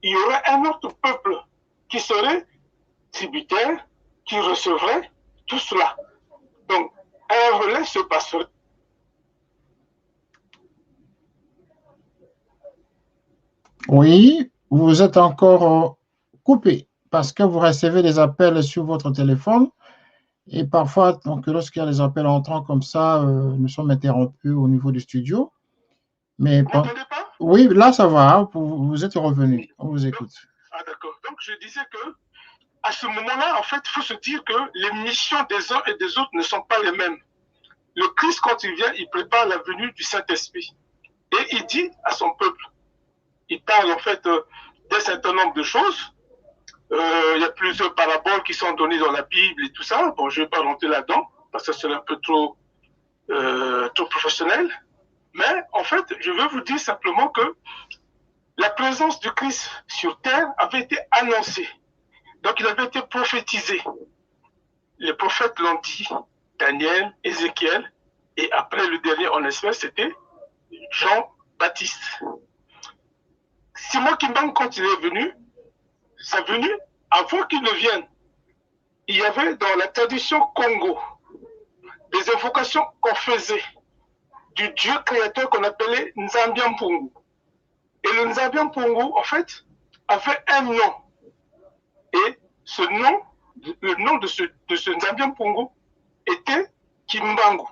il y aurait un autre peuple qui serait tributaire, qui recevrait tout cela. Donc, un relais se passerait. Oui, vous êtes encore coupé parce que vous recevez des appels sur votre téléphone et parfois, donc, lorsqu'il y a des appels entrants comme ça, nous sommes interrompus au niveau du studio. Mais Vous m'entendez pas? oui, là, ça va, hein, vous êtes revenu, on vous écoute. Ah, d'accord. Donc, je disais que à ce moment-là, en fait, il faut se dire que les missions des uns et des autres ne sont pas les mêmes. Le Christ, quand il vient, il prépare la venue du Saint-Esprit. Et il dit à son peuple, il parle en fait d'un certain nombre de choses. Il y a plusieurs paraboles qui sont données dans la Bible et tout ça. Bon, je ne vais pas rentrer là-dedans, parce que c'est un peu trop professionnel. Mais en fait, je veux vous dire simplement que la présence du Christ sur terre avait été annoncée. Donc, il avait été prophétisé. Les prophètes l'ont dit, Daniel, Ézéchiel, et après le dernier en espèce, c'était Jean-Baptiste. Simon Kimbangu, quand il est venu, c'est venu avant qu'il ne vienne. Il y avait dans la tradition Congo des invocations qu'on faisait du Dieu créateur qu'on appelait Nzambian Pungu. Et le Nzambian Pungu, en fait, avait un nom. Et ce nom, le nom de ce Nzambian Pungu était Kimbangu.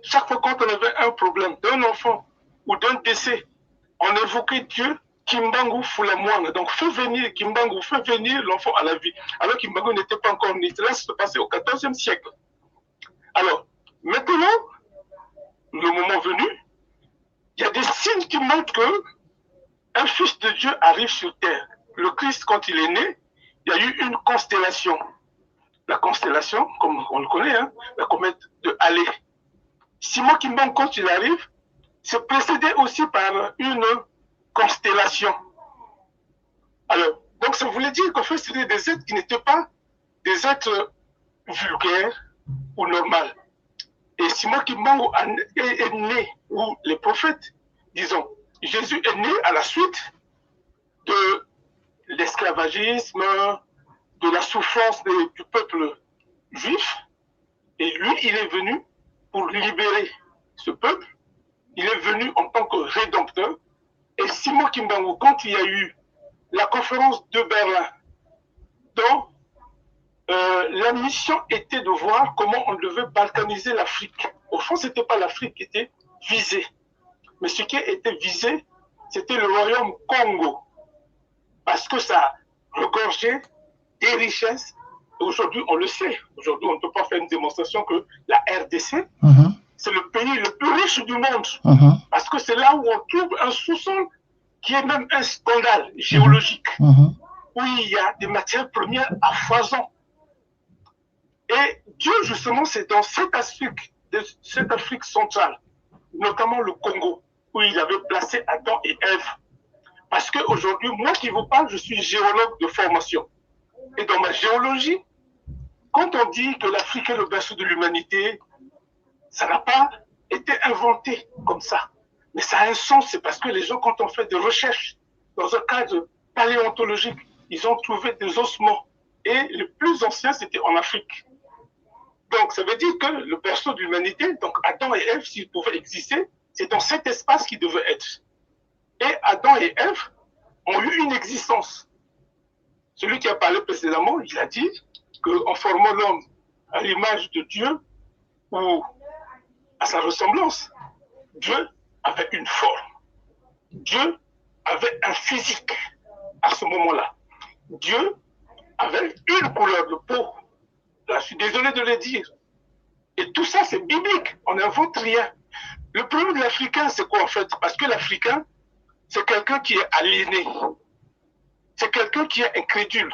Chaque fois quand on avait un problème d'un enfant ou d'un décès, on évoquait Dieu, Kimbangu Fulamwanga. Donc, fais venir Kimbangu, fais venir l'enfant à la vie. Alors Kimbangu n'était pas encore né. Cela se passait au XIVe siècle. Alors, maintenant, le moment venu, il y a des signes qui montrent que un fils de Dieu arrive sur terre. Le Christ, quand il est né, il y a eu une constellation. La constellation, comme on le connaît, hein, la comète de Halley. Simon Kimbangu, quand il arrive, c'est précédé aussi par une constellation. Alors, donc ça voulait dire qu'en fait, c'était des êtres qui n'étaient pas des êtres vulgaires ou normaux. Et Simon Kimbangu est né, ou les prophètes, disons, Jésus est né à la suite de l'esclavagisme, de la souffrance du peuple juif. Et lui, il est venu pour libérer ce peuple. Il est venu en tant que rédempteur. Et Simon Kimbangu, quand il y a eu la conférence de Berlin, dont la mission était de voir comment on devait balkaniser l'Afrique. Au fond, ce n'était pas l'Afrique qui était visée. Mais ce qui était visé, c'était le royaume Congo. Parce que ça regorgeait des richesses. Aujourd'hui, on le sait. Aujourd'hui, on ne peut pas faire une démonstration que la RDC, c'est le pays le plus riche du monde. Parce que c'est là où on trouve un sous-sol qui est même un scandale géologique. Où il y a des matières premières à foison. Et Dieu, justement, c'est dans cette Afrique centrale, notamment le Congo, où il avait placé Adam et Ève. Parce qu'aujourd'hui, moi qui vous parle, je suis géologue de formation. Et dans ma géologie, quand on dit que l'Afrique est le berceau de l'humanité, ça n'a pas été inventé comme ça. Mais ça a un sens, c'est parce que les gens, quand on fait des recherches dans un cadre paléontologique, ils ont trouvé des ossements. Et les plus anciens, c'était en Afrique. Donc, ça veut dire que le berceau de l'humanité, donc Adam et Ève, s'ils pouvaient exister, c'est dans cet espace qu'ils devaient être. Et Adam et Ève ont eu une existence. Celui qui a parlé précédemment, il a dit qu'en formant l'homme à l'image de Dieu, ou à sa ressemblance, Dieu avait une forme. Dieu avait un physique à ce moment-là. Dieu avait une couleur de peau. Là, je suis désolé de le dire. Et tout ça, c'est biblique. On n'invente rien. Le problème de l'Africain, c'est quoi en fait? Parce que l'Africain, c'est quelqu'un qui est aliéné. C'est quelqu'un qui est incrédule.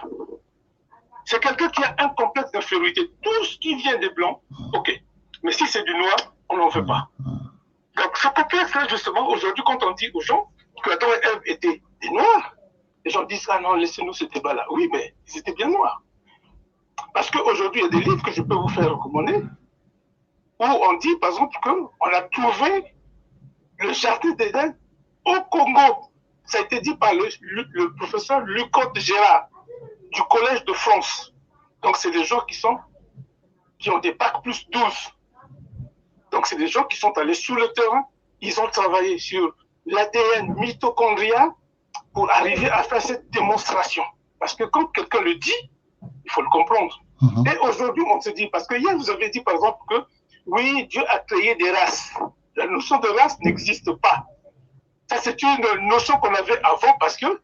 C'est quelqu'un qui a un complexe d'infériorité. Tout ce qui vient des Blancs, ok. Mais si c'est du noir, on n'en veut pas. Donc, ce complexe-là, justement, aujourd'hui, quand on dit aux gens que Adam et Ève étaient des noirs, les gens disent, ah non, laissez-nous ce débat-là. Oui, mais ils étaient bien noirs. Parce qu'aujourd'hui, il y a des livres que je peux vous faire recommander où on dit, par exemple, qu'on a trouvé le jardin d'Éden au Congo. Ça a été dit par le professeur Lucotte Gérard du Collège de France. Donc, c'est des gens qui ont des bacs plus 12. Donc, c'est des gens qui sont allés sur le terrain, ils ont travaillé sur l'ADN mitochondrial pour arriver à faire cette démonstration. Parce que quand quelqu'un le dit, il faut le comprendre. Et aujourd'hui, on se dit, parce que hier, vous avez dit par exemple que oui, Dieu a créé des races. La notion de race n'existe pas. Ça, c'est une notion qu'on avait avant parce que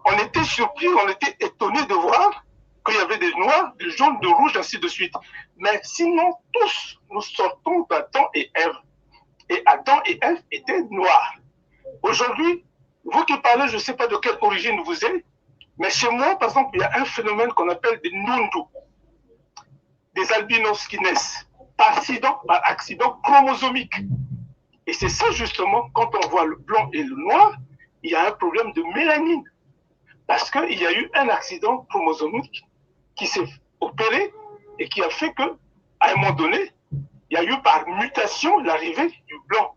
on était surpris, on était étonné de voir qu'il y avait des noirs, des jaunes, des rouges, ainsi de suite. Mais sinon, tous, nous sortons d'Adam et Ève. Et Adam et Ève étaient noirs. Aujourd'hui, vous qui parlez, je ne sais pas de quelle origine vous êtes, mais chez moi, par exemple, il y a un phénomène qu'on appelle des nundu, des albinos qui naissent par accident chromosomique. Et c'est ça justement, quand on voit le blanc et le noir, il y a un problème de mélanine. Parce qu'il y a eu un accident chromosomique qui s'est opéré et qui a fait qu'à un moment donné, il y a eu par mutation l'arrivée du blanc.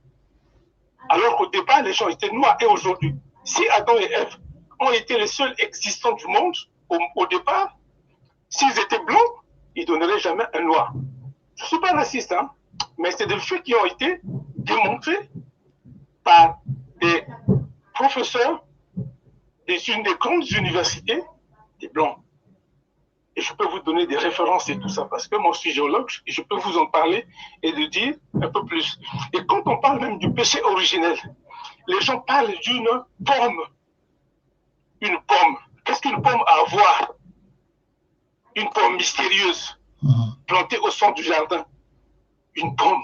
Alors qu'au départ, les gens étaient noirs. Et aujourd'hui, si Adam et Ève ont été les seuls existants du monde, au départ, s'ils étaient blancs, ils ne donneraient jamais un noir. Je ne suis pas raciste, hein, mais c'est des faits qui ont été démontrés par des professeurs d'une des grandes universités, des blancs. Et je peux vous donner des références et tout ça, parce que moi je suis géologue, et je peux vous en parler et de dire un peu plus. Et quand on parle même du péché originel, les gens parlent d'une pomme. Une pomme. Qu'est-ce qu'une pomme a à voir? Une pomme mystérieuse, plantée au centre du jardin. Une pomme.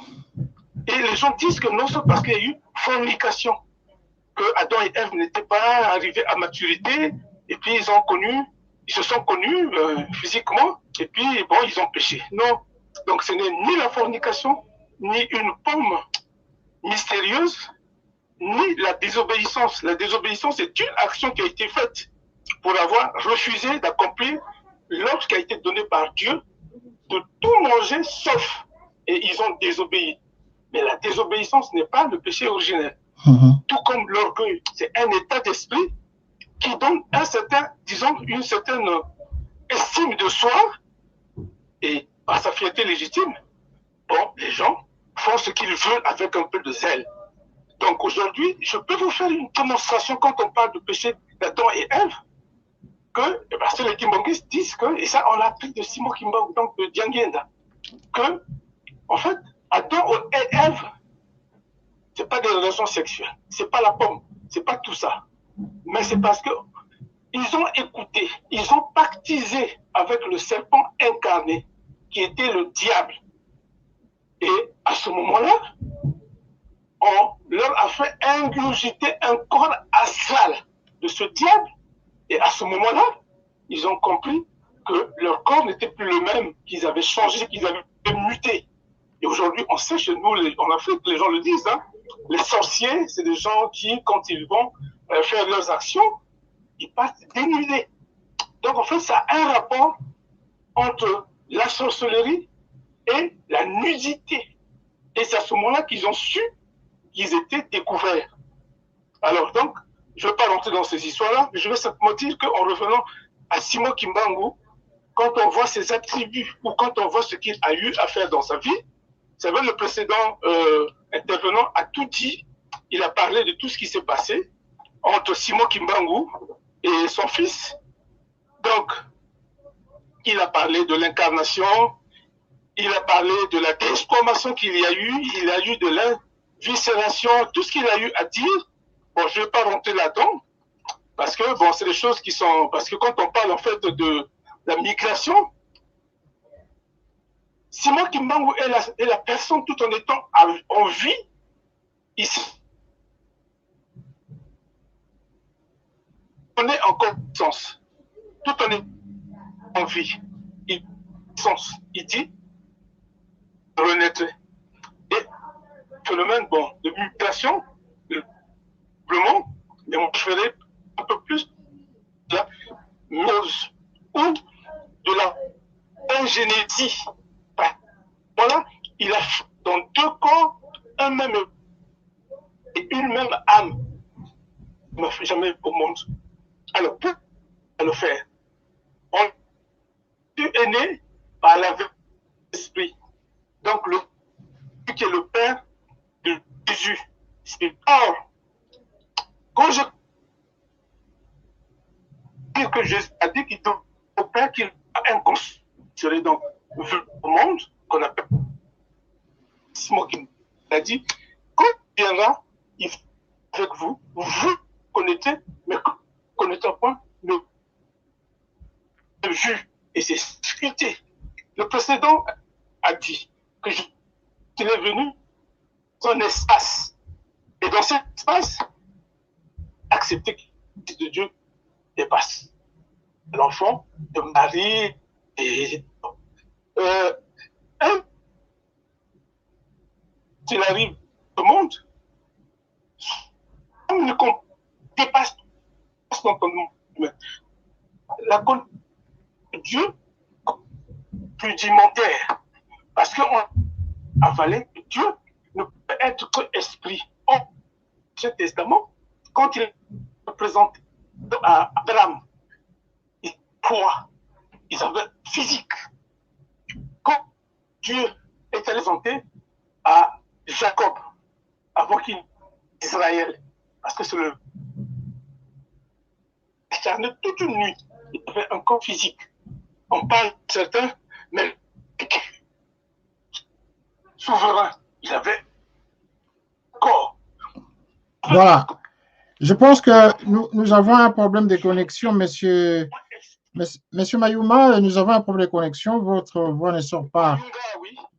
Et les gens disent que non, c'est parce qu'il y a eu fornication. Que Adam et Ève n'étaient pas arrivés à maturité, et puis ils se sont connus physiquement, et puis bon, ils ont péché. Non. Donc ce n'est ni la fornication, ni une pomme mystérieuse, ni la désobéissance. La désobéissance est une action qui a été faite pour avoir refusé d'accomplir l'ordre qui a été donné par Dieu de tout manger sauf. Et ils ont désobéi. Mais la désobéissance n'est pas le péché originel. Tout comme l'orgueil, c'est un état d'esprit qui donne une certaine estime de soi et par sa fierté légitime, bon, les gens font ce qu'ils veulent avec un peu de zèle. Donc aujourd'hui, je peux vous faire une démonstration quand on parle de péché d'Adam et Ève, que c'est les Kimbanguistes disent que, et ça on l'a appris de Simon Kimbangu, donc de Dianguenda, que en fait, Adam et Ève, c'est pas des relations sexuelles, c'est pas la pomme, c'est pas tout ça. Mais c'est parce que ils ont écouté, ils ont pactisé avec le serpent incarné, qui était le diable. Et à ce moment-là, on leur a fait ingurgiter un corps astral de ce diable. Et à ce moment-là, ils ont compris que leur corps n'était plus le même, qu'ils avaient changé, qu'ils avaient muté. Et aujourd'hui, on sait chez nous, en Afrique, les gens le disent, hein, les sorciers, c'est des gens qui, quand ils vont faire leurs actions, ils partent dénudés. Donc en fait, ça a un rapport entre la sorcellerie et la nudité. Et c'est à ce moment-là qu'ils ont su qu'ils étaient découverts. Alors donc, je ne vais pas rentrer dans ces histoires-là, mais je vais simplement dire qu'en revenant à Simon Kimbangu, quand on voit ses attributs ou quand on voit ce qu'il a eu à faire dans sa vie, c'est vrai, le précédent intervenant a tout dit. Il a parlé de tout ce qui s'est passé entre Simon Kimbangu et son fils. Donc, il a parlé de l'incarnation, il a parlé de la transformation qu'il y a eu, il a eu de l'inviscération, tout ce qu'il a eu à dire. Bon, je ne vais pas rentrer là-dedans, parce que bon, c'est des choses qui sont... Parce que quand on parle en fait de la migration, Simon Kimbangu est la personne tout en étant en vie ici. On est en conscience, tout en étant en vie. Il dit renaître. Et phénomène bon, de mutation, simplement, mais on ferait un peu plus de la mise ou de la ingénésie. Voilà, il a dans deux corps un même et une même âme. Il ne m'a fait jamais au monde. Alors, pour le faire, on est né par la vie de l'esprit. Donc, le qui est le père de Jésus. Or, quand je dis que Jésus a dit qu'il est au père qu'il a inconsidéré, donc vu au monde, qu'on appelle Simon qui a dit, quand il viendra, il va avec vous, vous connaissez, mais connaissez point le vue. Et c'est scripté. Le précédent a dit qu'il est venu dans un espace. Et dans cet espace, accepter que le de Dieu dépasse. L'enfant de Marie et s'il arrive au monde, on ne dépasse pas la connaissance de Dieu rudimentaire. Parce qu'on avalait que Dieu ne peut être que esprit. En Ancien Testament, quand il est présenté à Abraham, ils avaient physique. Quand Dieu est présenté à Jacob, avant qu'il Israël, parce que c'est le charné toute une nuit, il avait un corps physique. On parle de certains, mais souverain, il avait un corps. Voilà. Je pense que nous avons un problème de connexion, monsieur Mayuma, nous avons un problème de connexion. Votre voix ne sort pas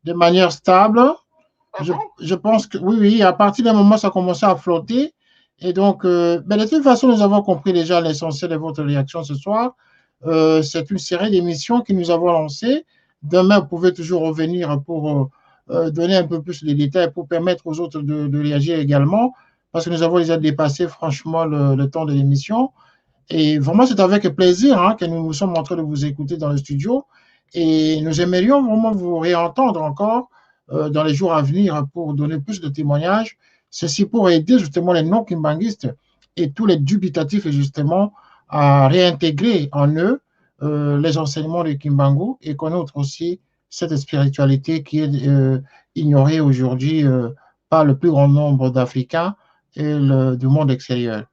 de manière stable. Je pense que oui, à partir d'un moment, ça a commencé à flotter. Et donc, de toute façon, nous avons compris déjà l'essentiel de votre réaction ce soir. C'est une série d'émissions que nous avons lancées. Demain, vous pouvez toujours revenir pour donner un peu plus de détails, pour permettre aux autres de réagir également, parce que nous avons déjà dépassé franchement le temps de l'émission. Et vraiment, c'est avec plaisir que nous sommes en train de vous écouter dans le studio. Et nous aimerions vraiment vous réentendre encore dans les jours à venir pour donner plus de témoignages. Ceci pour aider justement les non-kimbanguistes et tous les dubitatifs justement à réintégrer en eux les enseignements de Kimbangu et connaître aussi cette spiritualité qui est ignorée aujourd'hui par le plus grand nombre d'Africains et du monde extérieur.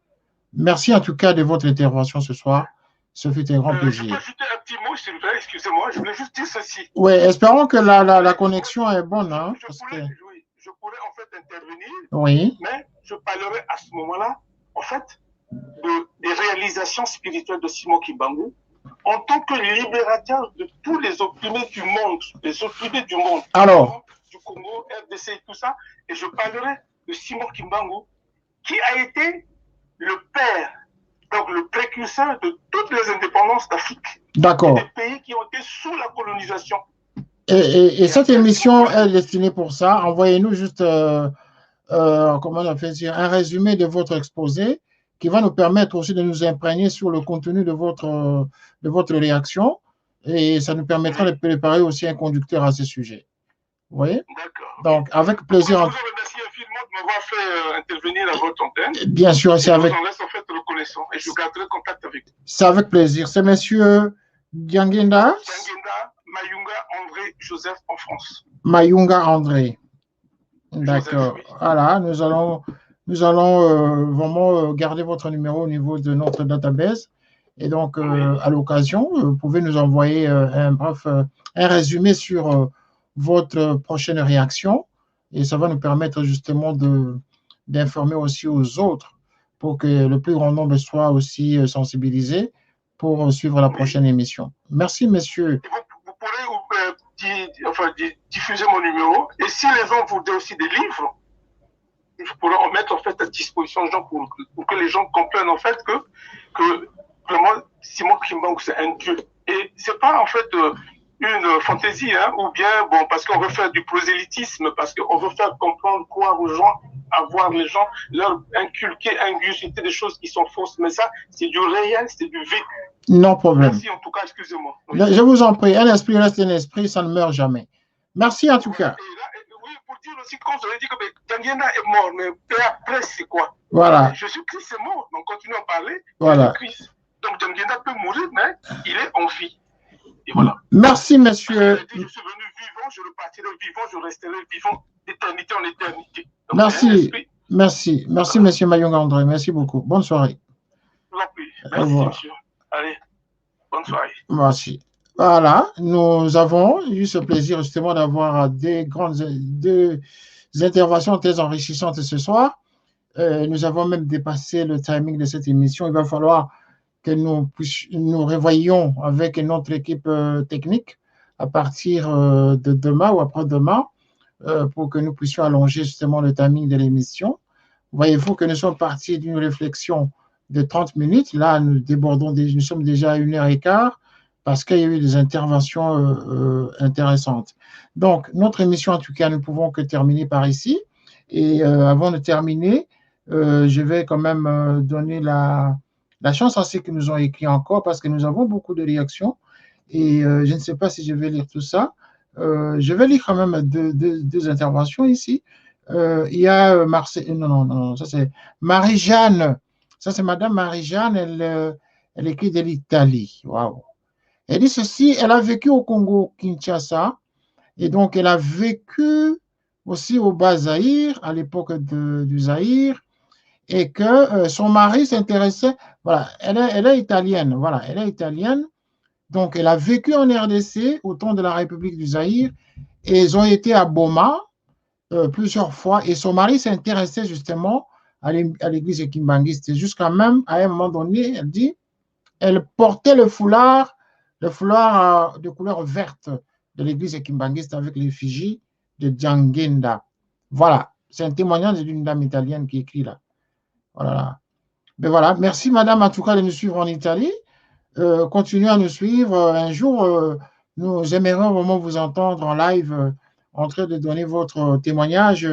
Merci en tout cas de votre intervention ce soir. Ce fut un grand plaisir. Je peux ajouter un petit mot, s'il vous plaît, excusez-moi, je voulais juste dire ceci. Oui, espérons que la connexion est bonne. Je pourrais en fait intervenir, oui. Mais je parlerai à ce moment-là, en fait, des réalisations spirituelles de Simon Kimbangu en tant que libérateur de tous les opprimés du monde, Alors, du Congo, RDC et tout ça, et je parlerai de Simon Kimbangu, qui a été le père, donc le précurseur de toutes les indépendances d'Afrique. D'accord. Des pays qui ont été sous la colonisation. Et cette émission est destinée pour ça. Envoyez-nous juste comment on fait dire, un résumé de votre exposé qui va nous permettre aussi de nous imprégner sur le contenu de votre réaction et ça nous permettra de préparer aussi un conducteur à ce sujet. Vous voyez? D'accord. Donc, avec plaisir. Je vous remercie infiniment de m'avoir fait intervenir à votre antenne. Bien sûr, c'est avec. Je vous en laisse en fait reconnaissant et je garderai contact avec vous. C'est avec plaisir. C'est monsieur Diangenda. Mayunga André Joseph en France. Mayunga André. D'accord. Oui. Voilà, nous allons vraiment garder votre numéro au niveau de notre database. Et donc, à l'occasion, vous pouvez nous envoyer un résumé sur votre prochaine réaction. Et ça va nous permettre justement d'informer aussi aux autres pour que le plus grand nombre soit aussi sensibilisé pour suivre la prochaine émission. Merci, monsieur. Vous pourrez diffuser mon numéro. Et si les gens voudraient aussi des livres, je pourrais en mettre en fait à disposition des gens pour que les gens comprennent en fait que vraiment Simon Kimbangu c'est un dieu. Et c'est pas en fait une fantaisie, ou bien parce qu'on veut faire du prosélytisme, parce qu'on veut faire comprendre, croire aux gens, avoir les gens, leur inculquer, ingurgiter des choses qui sont fausses. Mais ça, c'est du réel, c'est du vécu. Non problème. Merci en tout cas, excusez-moi. Oui. Je vous en prie, un esprit reste un esprit, ça ne meurt jamais. Merci en tout cas. Oui, pour dire aussi, comme je l'ai dit, que Diangenda est mort, mais après, c'est quoi? Voilà. Jésus-Christ est mort, donc continuons à parler. Voilà. Jésus-Christ. Donc Diangenda peut mourir, mais il est en vie. Et voilà. Merci, monsieur. Je suis venu vivant, je repartirai vivant, je resterai vivant d'éternité en éternité. Donc, merci, monsieur Mayonga André, merci beaucoup. Bonne soirée. Je vous en prie. Merci, monsieur. Allez, bonne soirée. Merci. Voilà, nous avons eu ce plaisir justement d'avoir deux interventions très enrichissantes ce soir. Nous avons même dépassé le timing de cette émission. Il va falloir que nous revoyions avec notre équipe technique à partir de demain ou après-demain pour que nous puissions allonger justement le timing de l'émission. Voyez-vous que nous sommes partis d'une réflexion de 30 minutes. Là, nous sommes déjà à 1h15 parce qu'il y a eu des interventions intéressantes. Donc, notre émission, en tout cas, nous ne pouvons que terminer par ici. Et avant de terminer, je vais quand même donner la chance à ceux qui nous ont écrit encore parce que nous avons beaucoup de réactions. Et je ne sais pas si je vais lire tout ça. Je vais lire quand même deux interventions ici. Il y a non, ça c'est Marie-Jeanne. Ça c'est Madame Marie-Jeanne, elle écrit de l'Italie. Waouh. Elle dit ceci, elle a vécu au Congo, Kinshasa, et donc elle a vécu aussi au Bas-Zaïre, à l'époque du Zaïre, et que son mari s'intéressait, voilà, elle est italienne, voilà, elle est italienne, donc elle a vécu en RDC, au temps de la République du Zaïre, et ils ont été à Boma plusieurs fois, et son mari s'intéressait justement à l'église kimbanguiste, jusqu'à même, à un moment donné, elle dit, elle portait le foulard de couleur verte de l'église kimbanguiste avec l'effigie de Djangenda. Voilà, c'est un témoignage d'une dame italienne qui écrit là. Voilà. Mais voilà, merci madame en tout cas de nous suivre en Italie. Continuez à nous suivre. Un jour, nous aimerions vraiment vous entendre en live en train de donner votre témoignage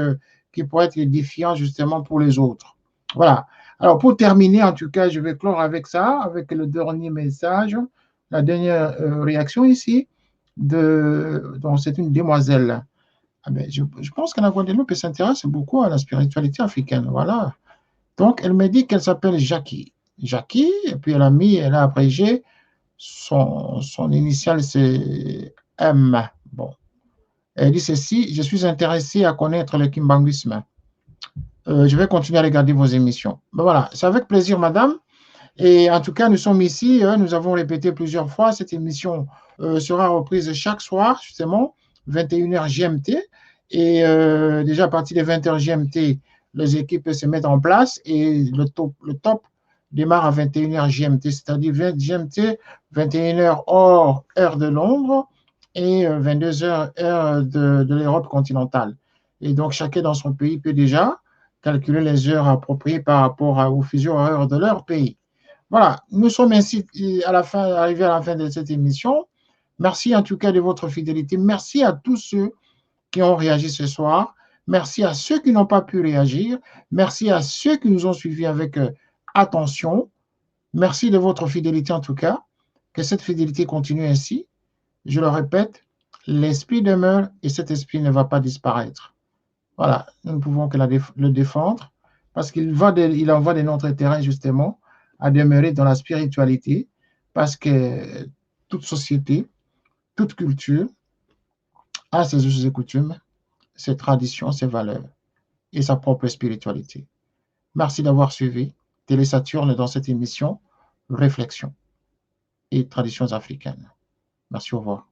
qui pourrait être édifiant justement pour les autres. Voilà. Alors pour terminer, en tout cas, je vais clore avec ça, avec le dernier message, la dernière réaction ici. Donc c'est une demoiselle. Ah ben, je pense que la Guadeloupe s'intéresse beaucoup à la spiritualité africaine. Voilà. Donc, elle me dit qu'elle s'appelle Jackie. Jackie, et puis elle a abrégé, son initiale, c'est M. Bon. Elle dit ceci, je suis intéressée à connaître le kimbanguisme. Je vais continuer à regarder vos émissions. Ben voilà, c'est avec plaisir, madame. Et en tout cas, nous sommes ici, nous avons répété plusieurs fois, cette émission sera reprise chaque soir, justement, 21h GMT. Et déjà à partir de 20h GMT, les équipes se mettent en place et le top démarre à 21h GMT, c'est-à-dire 20 GMT, 21h hors heure de Londres et 22h heure de l'Europe continentale. Et donc, chacun dans son pays peut déjà calculer les heures appropriées par rapport aux fusions horaires de leur pays. Voilà, nous sommes ainsi arrivés à la fin de cette émission. Merci en tout cas de votre fidélité. Merci à tous ceux qui ont réagi ce soir. Merci à ceux qui n'ont pas pu réagir. Merci à ceux qui nous ont suivis avec attention. Merci de votre fidélité en tout cas. Que cette fidélité continue ainsi. Je le répète, l'esprit demeure et cet esprit ne va pas disparaître. Voilà, nous ne pouvons que le défendre parce qu'il envoie de notre terrain justement à demeurer dans la spiritualité parce que toute société, toute culture a ses us et coutumes, ses traditions, ses valeurs et sa propre spiritualité. Merci d'avoir suivi Télé Saturne dans cette émission Réflexion et traditions africaines. Merci, au revoir.